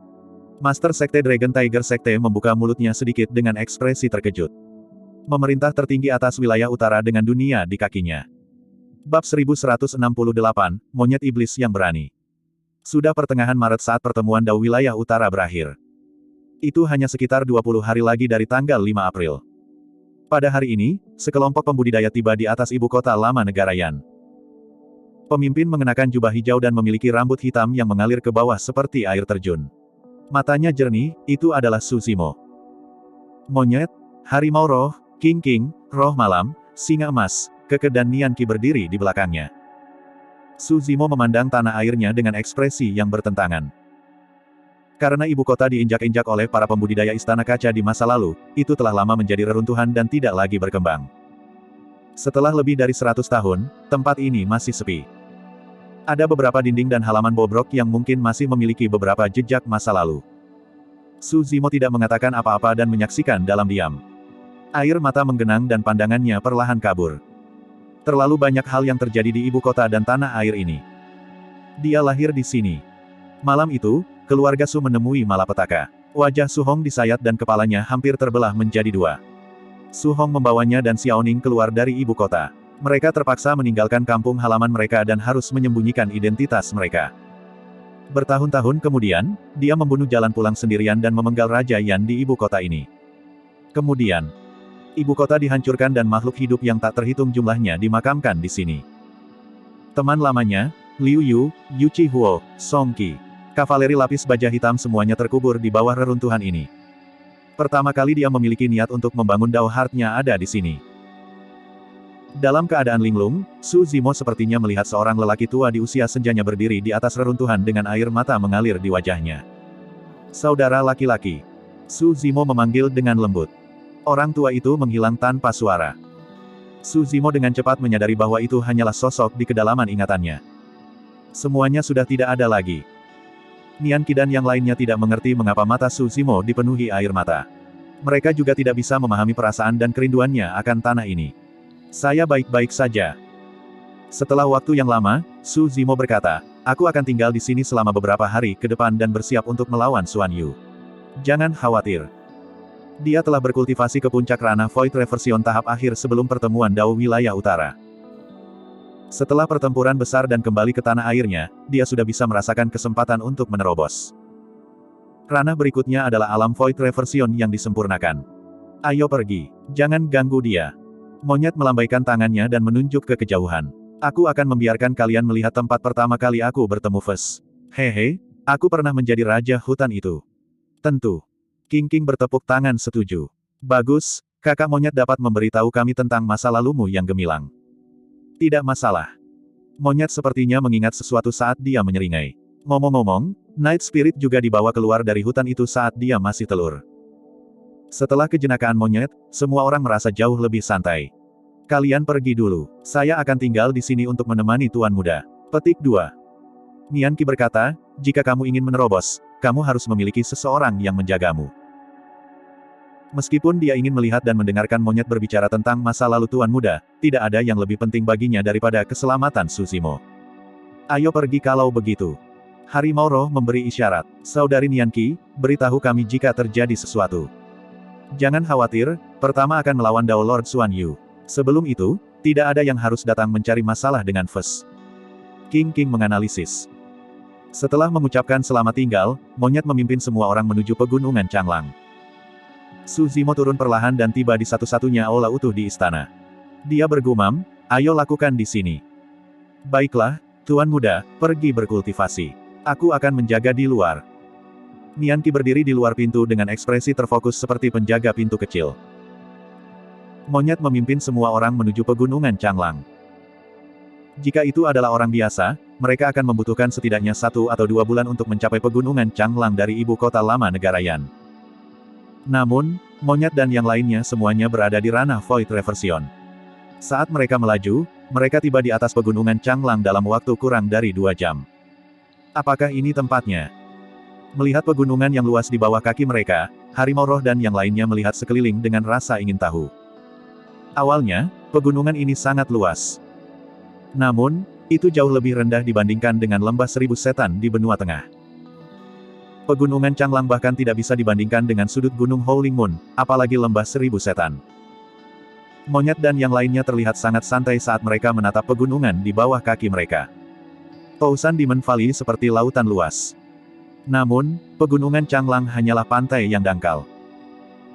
Master Sekte Dragon Tiger Sekte membuka mulutnya sedikit dengan ekspresi terkejut. Memerintah tertinggi atas wilayah utara dengan dunia di kakinya. Bab 1168, Monyet Iblis yang Berani. Sudah pertengahan Maret saat pertemuan Dao wilayah utara berakhir. Itu hanya sekitar 20 hari lagi dari tanggal 5 April. Pada hari ini, sekelompok pembudidaya tiba di atas ibu kota lama negara Yan. Pemimpin mengenakan jubah hijau dan memiliki rambut hitam yang mengalir ke bawah seperti air terjun. Matanya jernih, itu adalah Su Zimo. Monyet, harimau roh, King, roh malam, singa emas, Keke dan Nian Qi berdiri di belakangnya. Su Zimo memandang tanah airnya dengan ekspresi yang bertentangan. Karena ibu kota diinjak-injak oleh para pembudidaya istana kaca di masa lalu, itu telah lama menjadi reruntuhan dan tidak lagi berkembang. Setelah lebih dari 100 tahun, tempat ini masih sepi. Ada beberapa dinding dan halaman bobrok yang mungkin masih memiliki beberapa jejak masa lalu. Su Zimo tidak mengatakan apa-apa dan menyaksikan dalam diam. Air mata menggenang dan pandangannya perlahan kabur. Terlalu banyak hal yang terjadi di ibu kota dan tanah air ini. Dia lahir di sini. Malam itu, keluarga Su menemui malapetaka. Wajah Su Hong disayat dan kepalanya hampir terbelah menjadi dua. Su Hong membawanya dan Xiaoning keluar dari ibu kota. Mereka terpaksa meninggalkan kampung halaman mereka dan harus menyembunyikan identitas mereka. Bertahun-tahun kemudian, dia membunuh jalan pulang sendirian dan memenggal Raja Yan di ibu kota ini. Kemudian, ibu kota dihancurkan dan makhluk hidup yang tak terhitung jumlahnya dimakamkan di sini. Teman lamanya, Liu Yu, Yu Chi Huo, Song Qi, kavaleri lapis baja hitam semuanya terkubur di bawah reruntuhan ini. Pertama kali dia memiliki niat untuk membangun Dao Heart-nya ada di sini. Dalam keadaan linglung, Su Zimo sepertinya melihat seorang lelaki tua di usia senjanya berdiri di atas reruntuhan dengan air mata mengalir di wajahnya. Saudara laki-laki. Su Zimo memanggil dengan lembut. Orang tua itu menghilang tanpa suara. Su Zimo dengan cepat menyadari bahwa itu hanyalah sosok di kedalaman ingatannya. Semuanya sudah tidak ada lagi. Nian Qi dan yang lainnya tidak mengerti mengapa mata Su Zimo dipenuhi air mata. Mereka juga tidak bisa memahami perasaan dan kerinduannya akan tanah ini. Saya baik-baik saja. Setelah waktu yang lama, Su Zimo berkata, aku akan tinggal di sini selama beberapa hari ke depan dan bersiap untuk melawan Xuan Yu. Jangan khawatir. Dia telah berkultivasi ke puncak ranah Void Reversion tahap akhir sebelum pertemuan Dao wilayah utara. Setelah pertempuran besar dan kembali ke tanah airnya, dia sudah bisa merasakan kesempatan untuk menerobos. Ranah berikutnya adalah alam Void Reversion yang disempurnakan. Ayo pergi. Jangan ganggu dia. Monyet melambaikan tangannya dan menunjuk ke kejauhan. Aku akan membiarkan kalian melihat tempat pertama kali aku bertemu Fes. Hehe, aku pernah menjadi raja hutan itu. Tentu. King King bertepuk tangan setuju. Bagus, kakak monyet dapat memberitahu kami tentang masa lalumu yang gemilang. Tidak masalah. Monyet sepertinya mengingat sesuatu saat dia menyeringai. Ngomong-ngomong, Night Spirit juga dibawa keluar dari hutan itu saat dia masih telur. Setelah kejenakaan monyet, semua orang merasa jauh lebih santai. Kalian pergi dulu. Saya akan tinggal di sini untuk menemani Tuan Muda. Petik 2. Nian Qi berkata, jika kamu ingin menerobos, kamu harus memiliki seseorang yang menjagamu. Meskipun dia ingin melihat dan mendengarkan monyet berbicara tentang masa lalu Tuan Muda, tidak ada yang lebih penting baginya daripada keselamatan Su Zimo. Ayo pergi kalau begitu. Harimau Roh memberi isyarat. Saudari Nian Qi, beritahu kami jika terjadi sesuatu. Jangan khawatir, pertama akan melawan Dao Lord Xuan Yu. Sebelum itu, tidak ada yang harus datang mencari masalah dengan Fes. King King menganalisis. Setelah mengucapkan selamat tinggal, monyet memimpin semua orang menuju pegunungan Changlang. Su Zimo turun perlahan dan tiba di satu-satunya aula utuh di istana. Dia bergumam, ayo lakukan di sini. Baiklah, Tuan Muda, pergi berkultivasi. Aku akan menjaga di luar. Nian Qi berdiri di luar pintu dengan ekspresi terfokus seperti penjaga pintu kecil. Monyet memimpin semua orang menuju pegunungan Changlang. Jika itu adalah orang biasa, mereka akan membutuhkan setidaknya 1 atau 2 bulan untuk mencapai pegunungan Changlang dari ibu kota lama negara Yan. Namun, monyet dan yang lainnya semuanya berada di ranah Void Reversion. Saat mereka melaju, mereka tiba di atas pegunungan Changlang dalam waktu kurang dari 2 jam. Apakah ini tempatnya? Melihat pegunungan yang luas di bawah kaki mereka, Harimau Roh dan yang lainnya melihat sekeliling dengan rasa ingin tahu. Awalnya, pegunungan ini sangat luas. Namun, itu jauh lebih rendah dibandingkan dengan lembah 1000 setan di benua tengah. Pegunungan Changlang bahkan tidak bisa dibandingkan dengan sudut gunung Howling Moon, apalagi lembah 1000 setan. Monyet dan yang lainnya terlihat sangat santai saat mereka menatap pegunungan di bawah kaki mereka. Pousan Demon Valley seperti lautan luas. Namun, pegunungan Changlang hanyalah pantai yang dangkal.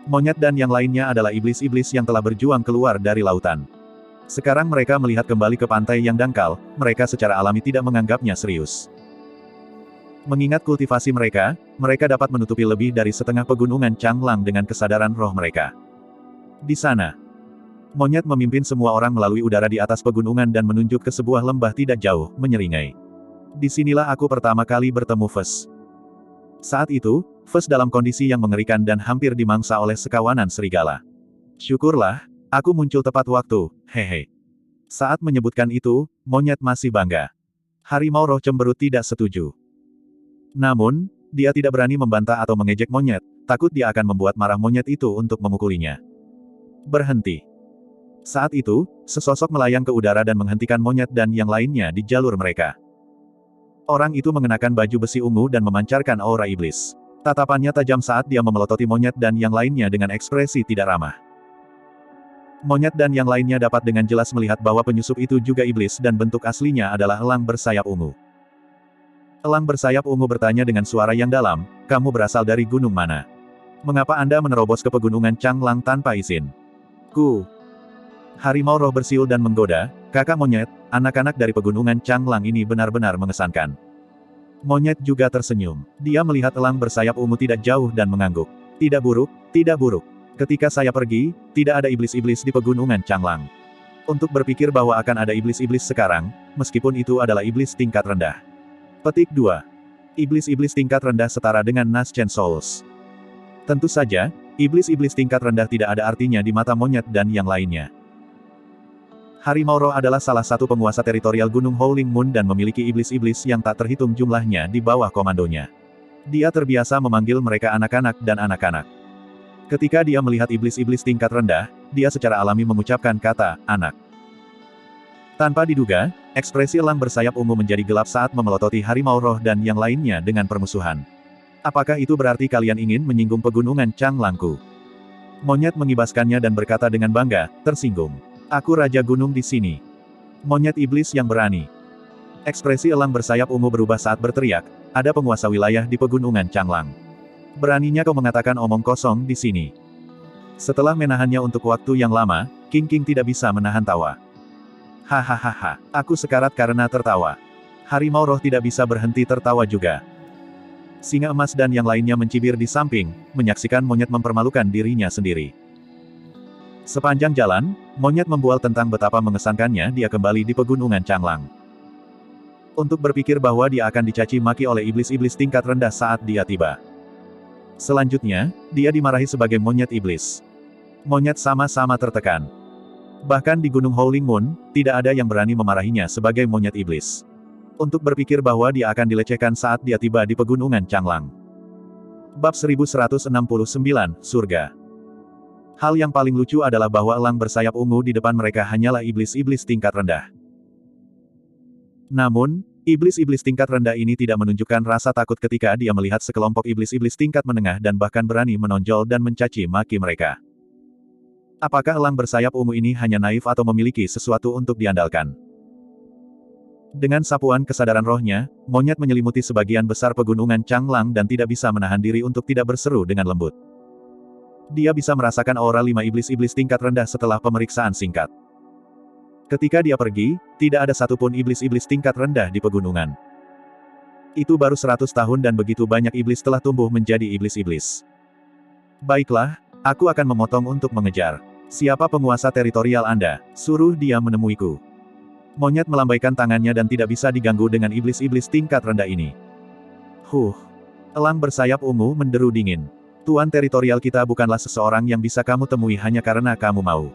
Monyet dan yang lainnya adalah iblis-iblis yang telah berjuang keluar dari lautan. Sekarang mereka melihat kembali ke pantai yang dangkal, mereka secara alami tidak menganggapnya serius. Mengingat kultivasi mereka, mereka dapat menutupi lebih dari setengah pegunungan Changlang dengan kesadaran roh mereka. Di sana, Monyet memimpin semua orang melalui udara di atas pegunungan dan menunjuk ke sebuah lembah tidak jauh, menyeringai. Disinilah aku pertama kali bertemu Fes. Saat itu, Fes dalam kondisi yang mengerikan dan hampir dimangsa oleh sekawanan serigala. Syukurlah, aku muncul tepat waktu, hehe. Saat menyebutkan itu, monyet masih bangga. Harimau roh cemberut tidak setuju. Namun, dia tidak berani membantah atau mengejek monyet, takut dia akan membuat marah monyet itu untuk memukulinya. Berhenti. Saat itu, sesosok melayang ke udara dan menghentikan monyet dan yang lainnya di jalur mereka. Orang itu mengenakan baju besi ungu dan memancarkan aura iblis. Tatapannya tajam saat dia memelototi monyet dan yang lainnya dengan ekspresi tidak ramah. Monyet dan yang lainnya dapat dengan jelas melihat bahwa penyusup itu juga iblis dan bentuk aslinya adalah elang bersayap ungu. Elang bersayap ungu bertanya dengan suara yang dalam, "Kamu berasal dari gunung mana? Mengapa Anda menerobos ke pegunungan Changlang tanpa izin?" Harimau roh bersiul dan menggoda, "Kakak monyet, anak-anak dari pegunungan Changlang ini benar-benar mengesankan." Monyet juga tersenyum. Dia melihat elang bersayap ungu tidak jauh dan mengangguk. "Tidak buruk, tidak buruk. Ketika saya pergi, tidak ada iblis-iblis di pegunungan Changlang. Untuk berpikir bahwa akan ada iblis-iblis sekarang, meskipun itu adalah iblis tingkat rendah." Petik 2. Iblis-iblis tingkat rendah setara dengan Naschen Souls. Tentu saja, iblis-iblis tingkat rendah tidak ada artinya di mata monyet dan yang lainnya. Harimau roh adalah salah satu penguasa teritorial Gunung Howling Moon dan memiliki iblis-iblis yang tak terhitung jumlahnya di bawah komandonya. Dia terbiasa memanggil mereka anak-anak dan anak-anak. Ketika dia melihat iblis-iblis tingkat rendah, dia secara alami mengucapkan kata, "anak." Tanpa diduga, ekspresi elang bersayap ungu menjadi gelap saat memelototi harimau roh dan yang lainnya dengan permusuhan. "Apakah itu berarti kalian ingin menyinggung pegunungan Changlangku?" Monyet mengibaskannya dan berkata dengan bangga, tersinggung. "Aku Raja Gunung di sini. Monyet iblis yang berani." Ekspresi elang bersayap ungu berubah saat berteriak, "Ada penguasa wilayah di pegunungan Changlang. Beraninya kau mengatakan omong kosong di sini?" Setelah menahannya untuk waktu yang lama, King tidak bisa menahan tawa. "Hahaha, aku sekarat karena tertawa." Harimau roh tidak bisa berhenti tertawa juga. Singa emas dan yang lainnya mencibir di samping, menyaksikan monyet mempermalukan dirinya sendiri. Sepanjang jalan, monyet membual tentang betapa mengesankannya dia kembali di pegunungan Changlang. Untuk berpikir bahwa dia akan dicaci maki oleh iblis-iblis tingkat rendah saat dia tiba. Selanjutnya, dia dimarahi sebagai monyet iblis. Monyet sama-sama tertekan. Bahkan di Gunung Howling Moon, tidak ada yang berani memarahinya sebagai monyet iblis. Untuk berpikir bahwa dia akan dilecehkan saat dia tiba di pegunungan Changlang. Bab 1169, Surga. Hal yang paling lucu adalah bahwa elang bersayap ungu di depan mereka hanyalah iblis-iblis tingkat rendah. Namun, iblis-iblis tingkat rendah ini tidak menunjukkan rasa takut ketika dia melihat sekelompok iblis-iblis tingkat menengah dan bahkan berani menonjol dan mencaci maki mereka. Apakah elang bersayap ungu ini hanya naif atau memiliki sesuatu untuk diandalkan? Dengan sapuan kesadaran rohnya, monyet menyelimuti sebagian besar pegunungan Changlang dan tidak bisa menahan diri untuk tidak berseru dengan lembut. Dia bisa merasakan aura 5 iblis-iblis tingkat rendah setelah pemeriksaan singkat. Ketika dia pergi, tidak ada satupun iblis-iblis tingkat rendah di pegunungan. Itu baru 100 tahun dan begitu banyak iblis telah tumbuh menjadi iblis-iblis. "Baiklah, aku akan memotong untuk mengejar. Siapa penguasa teritorial Anda? Suruh dia menemuiku." Monyet melambaikan tangannya dan tidak bisa diganggu dengan iblis-iblis tingkat rendah ini. Elang bersayap ungu menderu dingin. "Tuan teritorial kita bukanlah seseorang yang bisa kamu temui hanya karena kamu mau.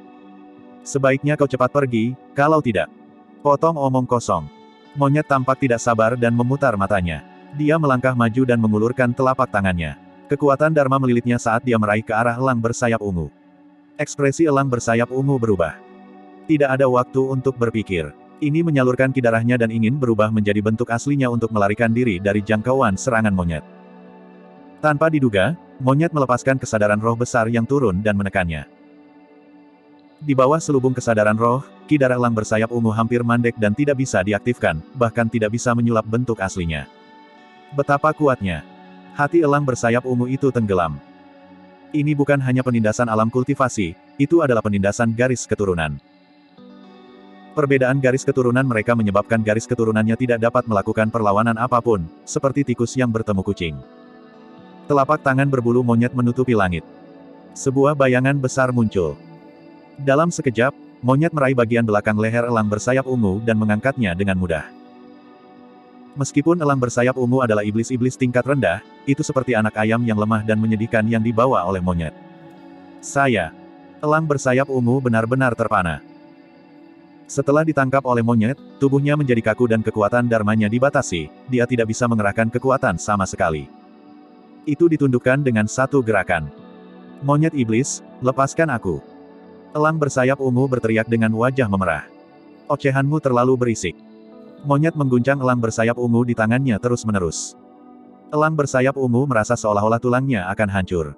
Sebaiknya kau cepat pergi, kalau tidak." "Potong omong kosong." Monyet tampak tidak sabar dan memutar matanya. Dia melangkah maju dan mengulurkan telapak tangannya. Kekuatan Dharma melilitnya saat dia meraih ke arah elang bersayap ungu. Ekspresi elang bersayap ungu berubah. Tidak ada waktu untuk berpikir. Ini menyalurkan ki darahnya dan ingin berubah menjadi bentuk aslinya untuk melarikan diri dari jangkauan serangan monyet. Tanpa diduga, monyet melepaskan kesadaran roh besar yang turun dan menekannya. Di bawah selubung kesadaran roh, ki darah elang bersayap ungu hampir mandek dan tidak bisa diaktifkan, bahkan tidak bisa menyulap bentuk aslinya. Betapa kuatnya. Hati elang bersayap ungu itu tenggelam. Ini bukan hanya penindasan alam kultivasi, itu adalah penindasan garis keturunan. Perbedaan garis keturunan mereka menyebabkan garis keturunannya tidak dapat melakukan perlawanan apapun, seperti tikus yang bertemu kucing. Telapak tangan berbulu monyet menutupi langit. Sebuah bayangan besar muncul. Dalam sekejap, monyet meraih bagian belakang leher elang bersayap ungu dan mengangkatnya dengan mudah. Meskipun elang bersayap ungu adalah iblis-iblis tingkat rendah, itu seperti anak ayam yang lemah dan menyedihkan yang dibawa oleh monyet. Elang bersayap ungu benar-benar terpana. Setelah ditangkap oleh monyet, tubuhnya menjadi kaku dan kekuatan dharmanya dibatasi, dia tidak bisa mengerahkan kekuatan sama sekali. Itu ditundukkan dengan satu gerakan. Monyet iblis, lepaskan aku. Elang bersayap ungu berteriak dengan wajah memerah. Ocehanmu terlalu berisik. Monyet mengguncang elang bersayap ungu di tangannya terus-menerus. Elang bersayap ungu merasa seolah-olah tulangnya akan hancur.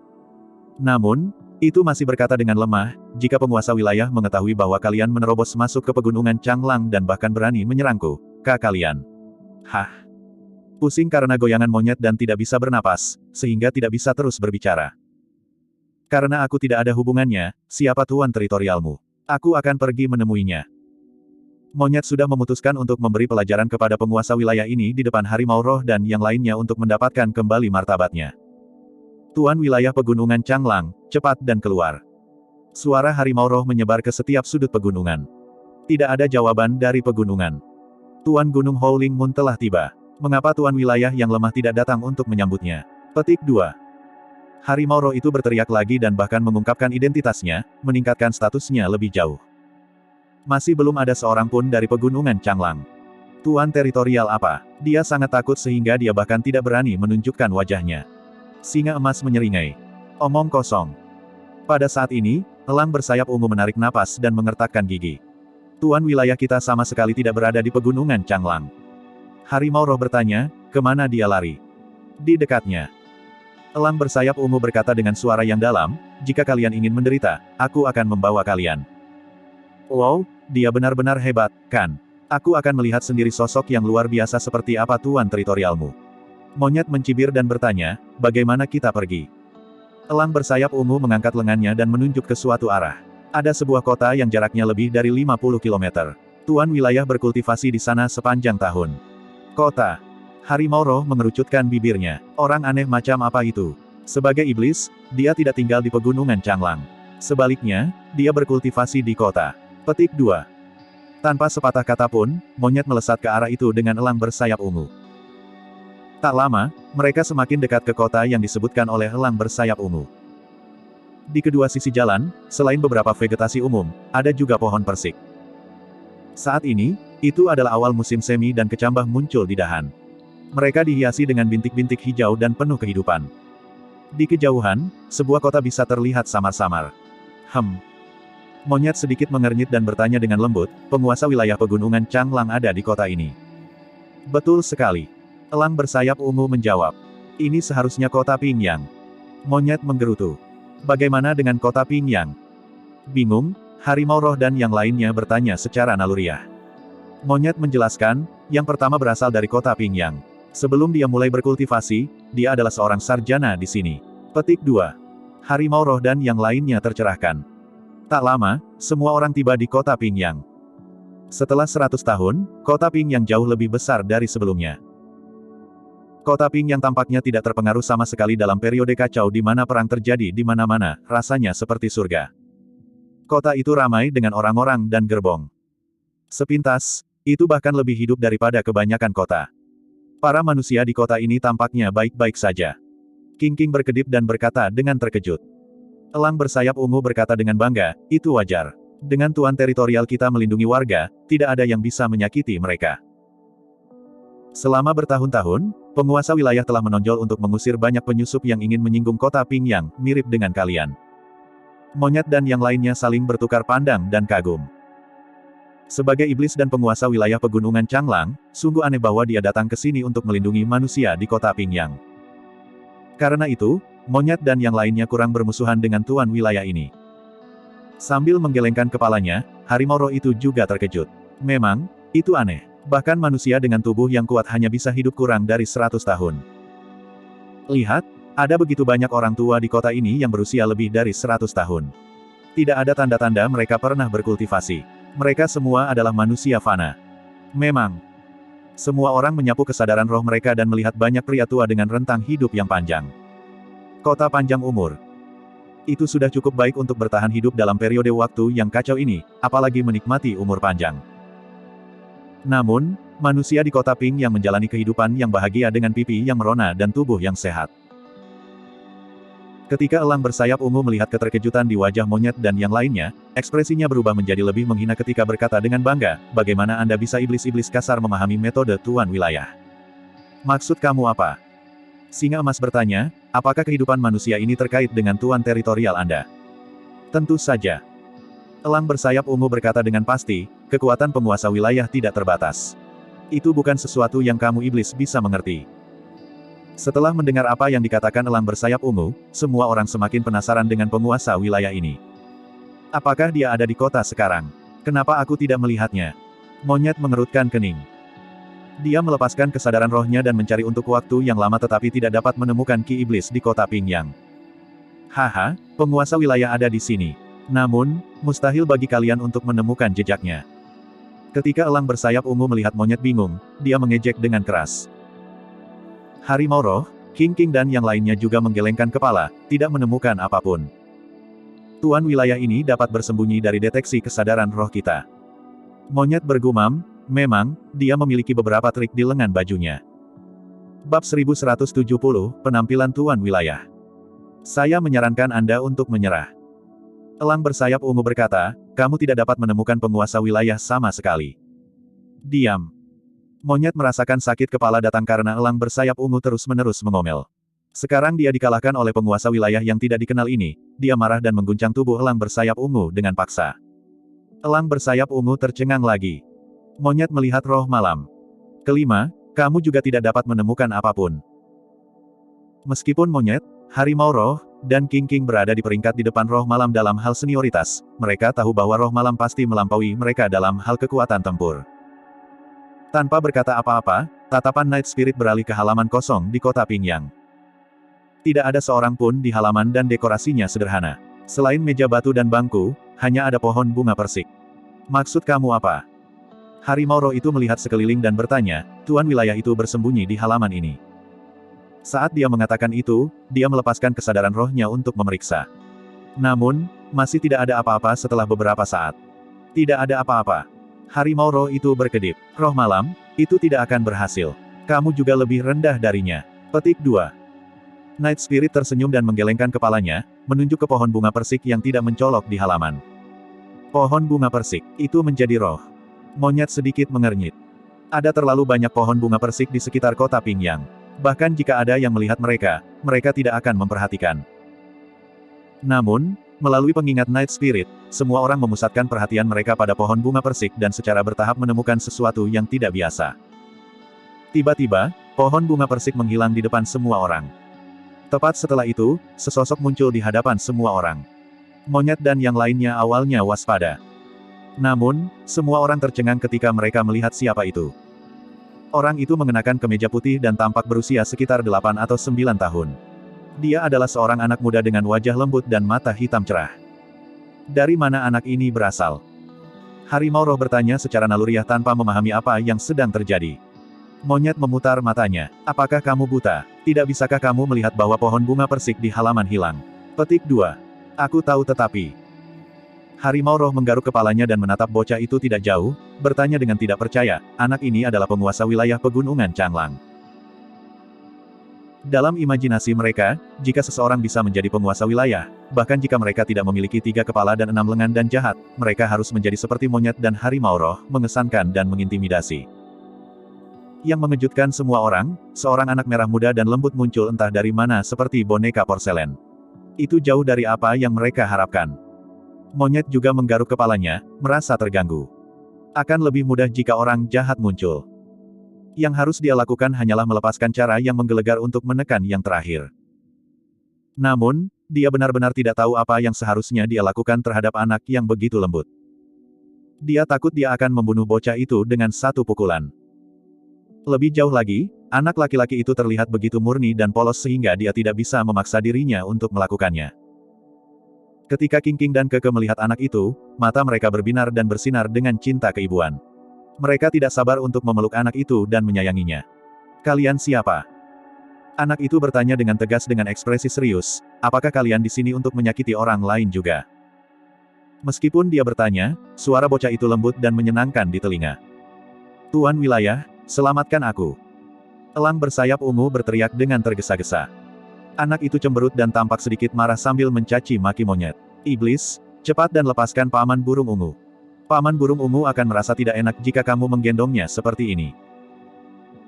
Namun, itu masih berkata dengan lemah, jika penguasa wilayah mengetahui bahwa kalian menerobos masuk ke pegunungan Changlang dan bahkan berani menyerangku, kalian. Hah? Pusing karena goyangan monyet dan tidak bisa bernapas, sehingga tidak bisa terus berbicara. Karena aku tidak ada hubungannya, siapa tuan teritorialmu? Aku akan pergi menemuinya. Monyet sudah memutuskan untuk memberi pelajaran kepada penguasa wilayah ini di depan harimau roh dan yang lainnya untuk mendapatkan kembali martabatnya. Tuan wilayah pegunungan Changlang, cepat dan keluar. Suara harimau roh menyebar ke setiap sudut pegunungan. Tidak ada jawaban dari pegunungan. Tuan Gunung Howling Moon telah tiba. Mengapa tuan wilayah yang lemah tidak datang untuk menyambutnya? Petik 2. Harimau roh itu berteriak lagi dan bahkan mengungkapkan identitasnya, meningkatkan statusnya lebih jauh. Masih belum ada seorang pun dari pegunungan Changlang. Tuan teritorial apa? Dia sangat takut sehingga dia bahkan tidak berani menunjukkan wajahnya. Singa emas menyeringai. Omong kosong. Pada saat ini, elang bersayap ungu menarik napas dan mengertakkan gigi. Tuan wilayah kita sama sekali tidak berada di pegunungan Changlang. Harimau roh bertanya, kemana dia lari? Di dekatnya. Elang bersayap ungu berkata dengan suara yang dalam, jika kalian ingin menderita, aku akan membawa kalian. Wow, dia benar-benar hebat, kan? Aku akan melihat sendiri sosok yang luar biasa seperti apa tuan teritorialmu. Monyet mencibir dan bertanya, bagaimana kita pergi? Elang bersayap ungu mengangkat lengannya dan menunjuk ke suatu arah. Ada sebuah kota yang jaraknya lebih dari 50 km. Tuan wilayah berkultivasi di sana sepanjang tahun. Kota. Harimau roh mengerucutkan bibirnya. Orang aneh macam apa itu? Sebagai iblis, dia tidak tinggal di pegunungan Changlang. Sebaliknya, dia berkultivasi di kota. Petik 2. Tanpa sepatah kata pun, monyet melesat ke arah itu dengan elang bersayap ungu. Tak lama, mereka semakin dekat ke kota yang disebutkan oleh elang bersayap ungu. Di kedua sisi jalan, selain beberapa vegetasi umum, ada juga pohon persik. Saat ini, itu adalah awal musim semi dan kecambah muncul di dahan. Mereka dihiasi dengan bintik-bintik hijau dan penuh kehidupan. Di kejauhan, sebuah kota bisa terlihat samar-samar. Monyet sedikit mengernyit dan bertanya dengan lembut, penguasa wilayah pegunungan Changlang ada di kota ini. Betul sekali. Elang bersayap ungu menjawab. Ini seharusnya kota Pingyang. Monyet menggerutu. Bagaimana dengan kota Pingyang? Bingung, harimau roh dan yang lainnya bertanya secara naluriah. Monyet menjelaskan, yang pertama berasal dari kota Pingyang. Sebelum dia mulai berkultivasi, dia adalah seorang sarjana di sini. Petik 2. Harimau roh dan yang lainnya tercerahkan. Tak lama, semua orang tiba di kota Pingyang. Setelah 100 tahun, kota Pingyang jauh lebih besar dari sebelumnya. Kota Pingyang tampaknya tidak terpengaruh sama sekali dalam periode kacau di mana perang terjadi di mana-mana, rasanya seperti surga. Kota itu ramai dengan orang-orang dan gerbong. Sepintas, itu bahkan lebih hidup daripada kebanyakan kota. Para manusia di kota ini tampaknya baik-baik saja. King berkedip dan berkata dengan terkejut. Elang bersayap ungu berkata dengan bangga, itu wajar. Dengan tuan teritorial kita melindungi warga, tidak ada yang bisa menyakiti mereka. Selama bertahun-tahun, penguasa wilayah telah menonjol untuk mengusir banyak penyusup yang ingin menyinggung kota Pingyang, mirip dengan kalian. Monyet dan yang lainnya saling bertukar pandang dan kagum. Sebagai iblis dan penguasa wilayah pegunungan Changlang, sungguh aneh bahwa dia datang ke sini untuk melindungi manusia di kota Pingyang. Karena itu, monyet dan yang lainnya kurang bermusuhan dengan tuan wilayah ini. Sambil menggelengkan kepalanya, harimau roh itu juga terkejut. Memang, itu aneh. Bahkan manusia dengan tubuh yang kuat hanya bisa hidup kurang dari 100 tahun. Lihat, ada begitu banyak orang tua di kota ini yang berusia lebih dari 100 tahun. Tidak ada tanda-tanda mereka pernah berkultivasi. Mereka semua adalah manusia fana. Memang, semua orang menyapu kesadaran roh mereka dan melihat banyak pria tua dengan rentang hidup yang panjang. Kota panjang umur. Itu sudah cukup baik untuk bertahan hidup dalam periode waktu yang kacau ini, apalagi menikmati umur panjang. Namun, manusia di kota Ping yang menjalani kehidupan yang bahagia dengan pipi yang merona dan tubuh yang sehat. Ketika elang bersayap ungu melihat keterkejutan di wajah monyet dan yang lainnya, ekspresinya berubah menjadi lebih menghina ketika berkata dengan bangga, bagaimana Anda bisa iblis-iblis kasar memahami metode Tuan Wilayah? Maksud kamu apa? Singa emas bertanya, apakah kehidupan manusia ini terkait dengan tuan teritorial Anda? Tentu saja. Elang bersayap ungu berkata dengan pasti, kekuatan penguasa wilayah tidak terbatas. Itu bukan sesuatu yang kamu iblis bisa mengerti. Setelah mendengar apa yang dikatakan elang bersayap ungu, semua orang semakin penasaran dengan penguasa wilayah ini. Apakah dia ada di kota sekarang? Kenapa aku tidak melihatnya? Monyet mengerutkan kening. Dia melepaskan kesadaran rohnya dan mencari untuk waktu yang lama tetapi tidak dapat menemukan Ki Iblis di kota Pingyang. Haha, penguasa wilayah ada di sini. Namun, mustahil bagi kalian untuk menemukan jejaknya. Ketika elang bersayap ungu melihat monyet bingung, dia mengejek dengan keras. Harimau roh, King dan yang lainnya juga menggelengkan kepala, tidak menemukan apapun. Tuan wilayah ini dapat bersembunyi dari deteksi kesadaran roh kita. Monyet bergumam, memang, dia memiliki beberapa trik di lengan bajunya. Bab 1170, Penampilan Tuan Wilayah. Saya menyarankan Anda untuk menyerah. Elang bersayap ungu berkata, kamu tidak dapat menemukan penguasa wilayah sama sekali. Diam. Monyet merasakan sakit kepala datang karena elang bersayap ungu terus-menerus mengomel. Sekarang dia dikalahkan oleh penguasa wilayah yang tidak dikenal ini, dia marah dan mengguncang tubuh elang bersayap ungu dengan paksa. Elang bersayap ungu tercengang lagi. Monyet melihat roh malam. Kelima, kamu juga tidak dapat menemukan apapun. Meskipun monyet, harimau roh, dan King berada di peringkat di depan roh malam dalam hal senioritas, mereka tahu bahwa roh malam pasti melampaui mereka dalam hal kekuatan tempur. Tanpa berkata apa-apa, tatapan Night Spirit beralih ke halaman kosong di kota Pingyang. Tidak ada seorang pun di halaman dan dekorasinya sederhana. Selain meja batu dan bangku, hanya ada pohon bunga persik. Maksud kamu apa? Harimau roh itu melihat sekeliling dan bertanya, tuan wilayah itu bersembunyi di halaman ini. Saat dia mengatakan itu, dia melepaskan kesadaran rohnya untuk memeriksa. Namun, masih tidak ada apa-apa setelah beberapa saat. Tidak ada apa-apa. Harimau roh itu berkedip. Roh malam, itu tidak akan berhasil. Kamu juga lebih rendah darinya. Petik 2. Night Spirit tersenyum dan menggelengkan kepalanya, menunjuk ke pohon bunga persik yang tidak mencolok di halaman. Pohon bunga persik, itu menjadi roh. Monyet sedikit mengernyit. Ada terlalu banyak pohon bunga persik di sekitar kota Pingyang. Bahkan jika ada yang melihat mereka, mereka tidak akan memperhatikan. Namun, melalui pengingat Night Spirit, semua orang memusatkan perhatian mereka pada pohon bunga persik dan secara bertahap menemukan sesuatu yang tidak biasa. Tiba-tiba, pohon bunga persik menghilang di depan semua orang. Tepat setelah itu, sesosok muncul di hadapan semua orang. Monyet dan yang lainnya awalnya waspada. Namun, semua orang tercengang ketika mereka melihat siapa itu. Orang itu mengenakan kemeja putih dan tampak berusia sekitar 8 atau 9 tahun. Dia adalah seorang anak muda dengan wajah lembut dan mata hitam cerah. Dari mana anak ini berasal? Harimau roh bertanya secara naluriah tanpa memahami apa yang sedang terjadi. Monyet memutar matanya. Apakah kamu buta? Tidak bisakah kamu melihat bahwa pohon bunga persik di halaman hilang? Petik 2. Aku tahu tetapi. Harimau roh menggaruk kepalanya dan menatap bocah itu tidak jauh, bertanya dengan tidak percaya, anak ini adalah penguasa wilayah pegunungan Changlang. Dalam imajinasi mereka, jika seseorang bisa menjadi penguasa wilayah, bahkan jika mereka tidak memiliki 3 kepala dan 6 lengan dan jahat, mereka harus menjadi seperti monyet dan harimau roh, mengesankan dan mengintimidasi. Yang mengejutkan semua orang, seorang anak merah muda dan lembut muncul entah dari mana seperti boneka porselen. Itu jauh dari apa yang mereka harapkan. Monyet juga menggaruk kepalanya, merasa terganggu. Akan lebih mudah jika orang jahat muncul. Yang harus dia lakukan hanyalah melepaskan cara yang menggelegar untuk menekan yang terakhir. Namun, dia benar-benar tidak tahu apa yang seharusnya dia lakukan terhadap anak yang begitu lembut. Dia takut dia akan membunuh bocah itu dengan satu pukulan. Lebih jauh lagi, anak laki-laki itu terlihat begitu murni dan polos sehingga dia tidak bisa memaksa dirinya untuk melakukannya. Ketika King dan Keke melihat anak itu, mata mereka berbinar dan bersinar dengan cinta keibuan. Mereka tidak sabar untuk memeluk anak itu dan menyayanginya. Kalian siapa? Anak itu bertanya dengan tegas dengan ekspresi serius, apakah kalian di sini untuk menyakiti orang lain juga? Meskipun dia bertanya, suara bocah itu lembut dan menyenangkan di telinga. Tuan wilayah, selamatkan aku. Elang bersayap ungu berteriak dengan tergesa-gesa. Anak itu cemberut dan tampak sedikit marah sambil mencaci maki monyet. Iblis, cepat dan lepaskan paman burung ungu. Paman burung ungu akan merasa tidak enak jika kamu menggendongnya seperti ini.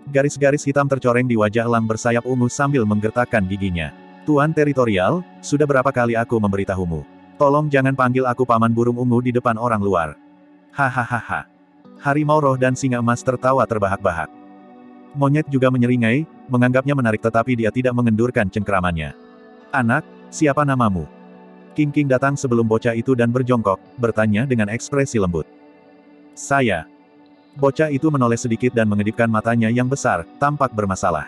Garis-garis hitam tercoreng di wajah elang bersayap ungu sambil menggertakkan giginya. Tuan teritorial, sudah berapa kali aku memberitahumu? Tolong jangan panggil aku paman burung ungu di depan orang luar. Hahaha. Harimau roh dan singa emas tertawa terbahak-bahak. Monyet juga menyeringai, menganggapnya menarik tetapi dia tidak mengendurkan cengkeramannya. Anak, siapa namamu? King datang sebelum bocah itu dan berjongkok, bertanya dengan ekspresi lembut. Saya. Bocah itu menoleh sedikit dan mengedipkan matanya yang besar, tampak bermasalah.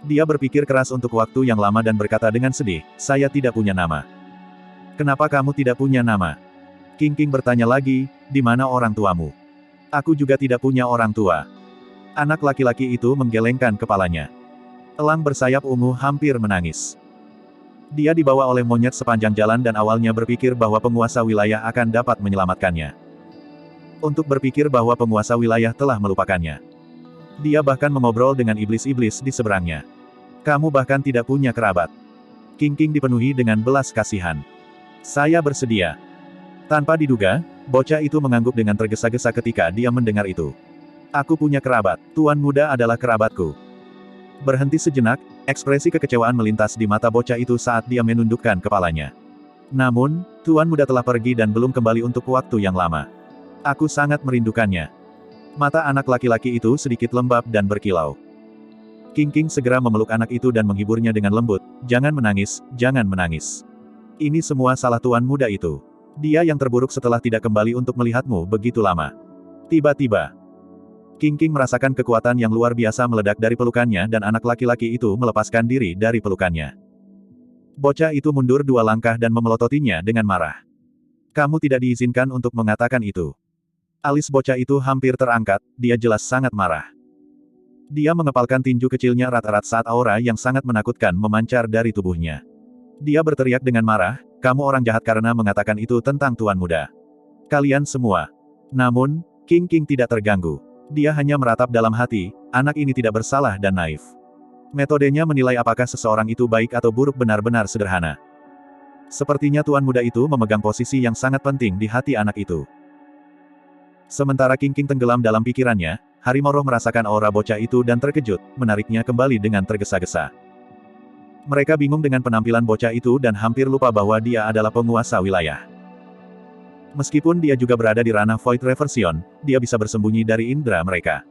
Dia berpikir keras untuk waktu yang lama dan berkata dengan sedih, saya tidak punya nama. Kenapa kamu tidak punya nama? King bertanya lagi, di mana orang tuamu? Aku juga tidak punya orang tua. Anak laki-laki itu menggelengkan kepalanya. Elang bersayap ungu hampir menangis. Dia dibawa oleh monyet sepanjang jalan dan awalnya berpikir bahwa penguasa wilayah akan dapat menyelamatkannya. Untuk berpikir bahwa penguasa wilayah telah melupakannya. Dia bahkan mengobrol dengan iblis-iblis di seberangnya. Kamu bahkan tidak punya kerabat. King dipenuhi dengan belas kasihan. Saya bersedia. Tanpa diduga, bocah itu mengangguk dengan tergesa-gesa ketika dia mendengar itu. Aku punya kerabat, tuan muda adalah kerabatku. Berhenti sejenak, ekspresi kekecewaan melintas di mata bocah itu saat dia menundukkan kepalanya. Namun, tuan muda telah pergi dan belum kembali untuk waktu yang lama. Aku sangat merindukannya. Mata anak laki-laki itu sedikit lembab dan berkilau. King segera memeluk anak itu dan menghiburnya dengan lembut, jangan menangis, jangan menangis. Ini semua salah tuan muda itu. Dia yang terburuk setelah tidak kembali untuk melihatmu begitu lama. Tiba-tiba, King merasakan kekuatan yang luar biasa meledak dari pelukannya dan anak laki-laki itu melepaskan diri dari pelukannya. Bocah itu mundur 2 langkah dan memelototinya dengan marah. Kamu tidak diizinkan untuk mengatakan itu. Alis bocah itu hampir terangkat, dia jelas sangat marah. Dia mengepalkan tinju kecilnya erat-erat saat aura yang sangat menakutkan memancar dari tubuhnya. Dia berteriak dengan marah, kamu orang jahat karena mengatakan itu tentang tuan muda. Kalian semua. Namun, King tidak terganggu. Dia hanya meratap dalam hati, anak ini tidak bersalah dan naif. Metodenya menilai apakah seseorang itu baik atau buruk benar-benar sederhana. Sepertinya tuan muda itu memegang posisi yang sangat penting di hati anak itu. Sementara King tenggelam dalam pikirannya, harimau roh merasakan aura bocah itu dan terkejut, menariknya kembali dengan tergesa-gesa. Mereka bingung dengan penampilan bocah itu dan hampir lupa bahwa dia adalah penguasa wilayah. Meskipun dia juga berada di ranah Void Reversion, dia bisa bersembunyi dari indera mereka.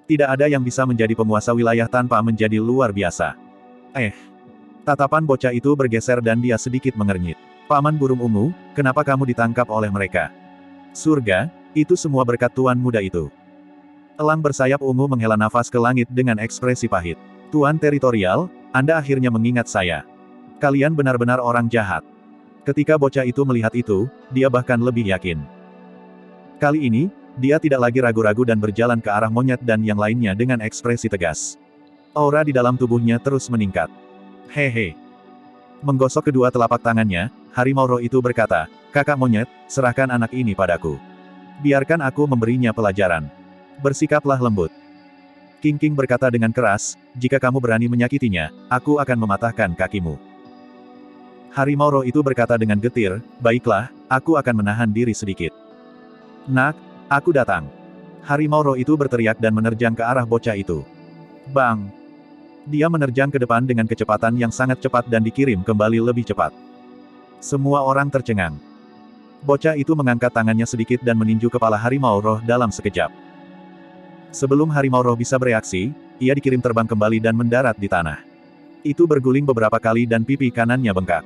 Tidak ada yang bisa menjadi penguasa wilayah tanpa menjadi luar biasa. Tatapan bocah itu bergeser dan dia sedikit mengernyit. Paman burung ungu, kenapa kamu ditangkap oleh mereka? Surga, itu semua berkat tuan muda itu. Elang bersayap ungu menghela nafas ke langit dengan ekspresi pahit. Tuan teritorial, Anda akhirnya mengingat saya. Kalian benar-benar orang jahat. Ketika bocah itu melihat itu, dia bahkan lebih yakin. Kali ini, dia tidak lagi ragu-ragu dan berjalan ke arah monyet dan yang lainnya dengan ekspresi tegas. Aura di dalam tubuhnya terus meningkat. Hehe. Menggosok kedua telapak tangannya, harimau roh itu berkata, kakak monyet, serahkan anak ini padaku. Biarkan aku memberinya pelajaran. Bersikaplah lembut. King berkata dengan keras, jika kamu berani menyakitinya, aku akan mematahkan kakimu. Harimau roh itu berkata dengan getir, baiklah, aku akan menahan diri sedikit. Nak, aku datang. Harimau roh itu berteriak dan menerjang ke arah bocah itu. Bang! Dia menerjang ke depan dengan kecepatan yang sangat cepat dan dikirim kembali lebih cepat. Semua orang tercengang. Bocah itu mengangkat tangannya sedikit dan meninju kepala harimau roh dalam sekejap. Sebelum harimau roh bisa bereaksi, ia dikirim terbang kembali dan mendarat di tanah. Itu berguling beberapa kali dan pipi kanannya bengkak.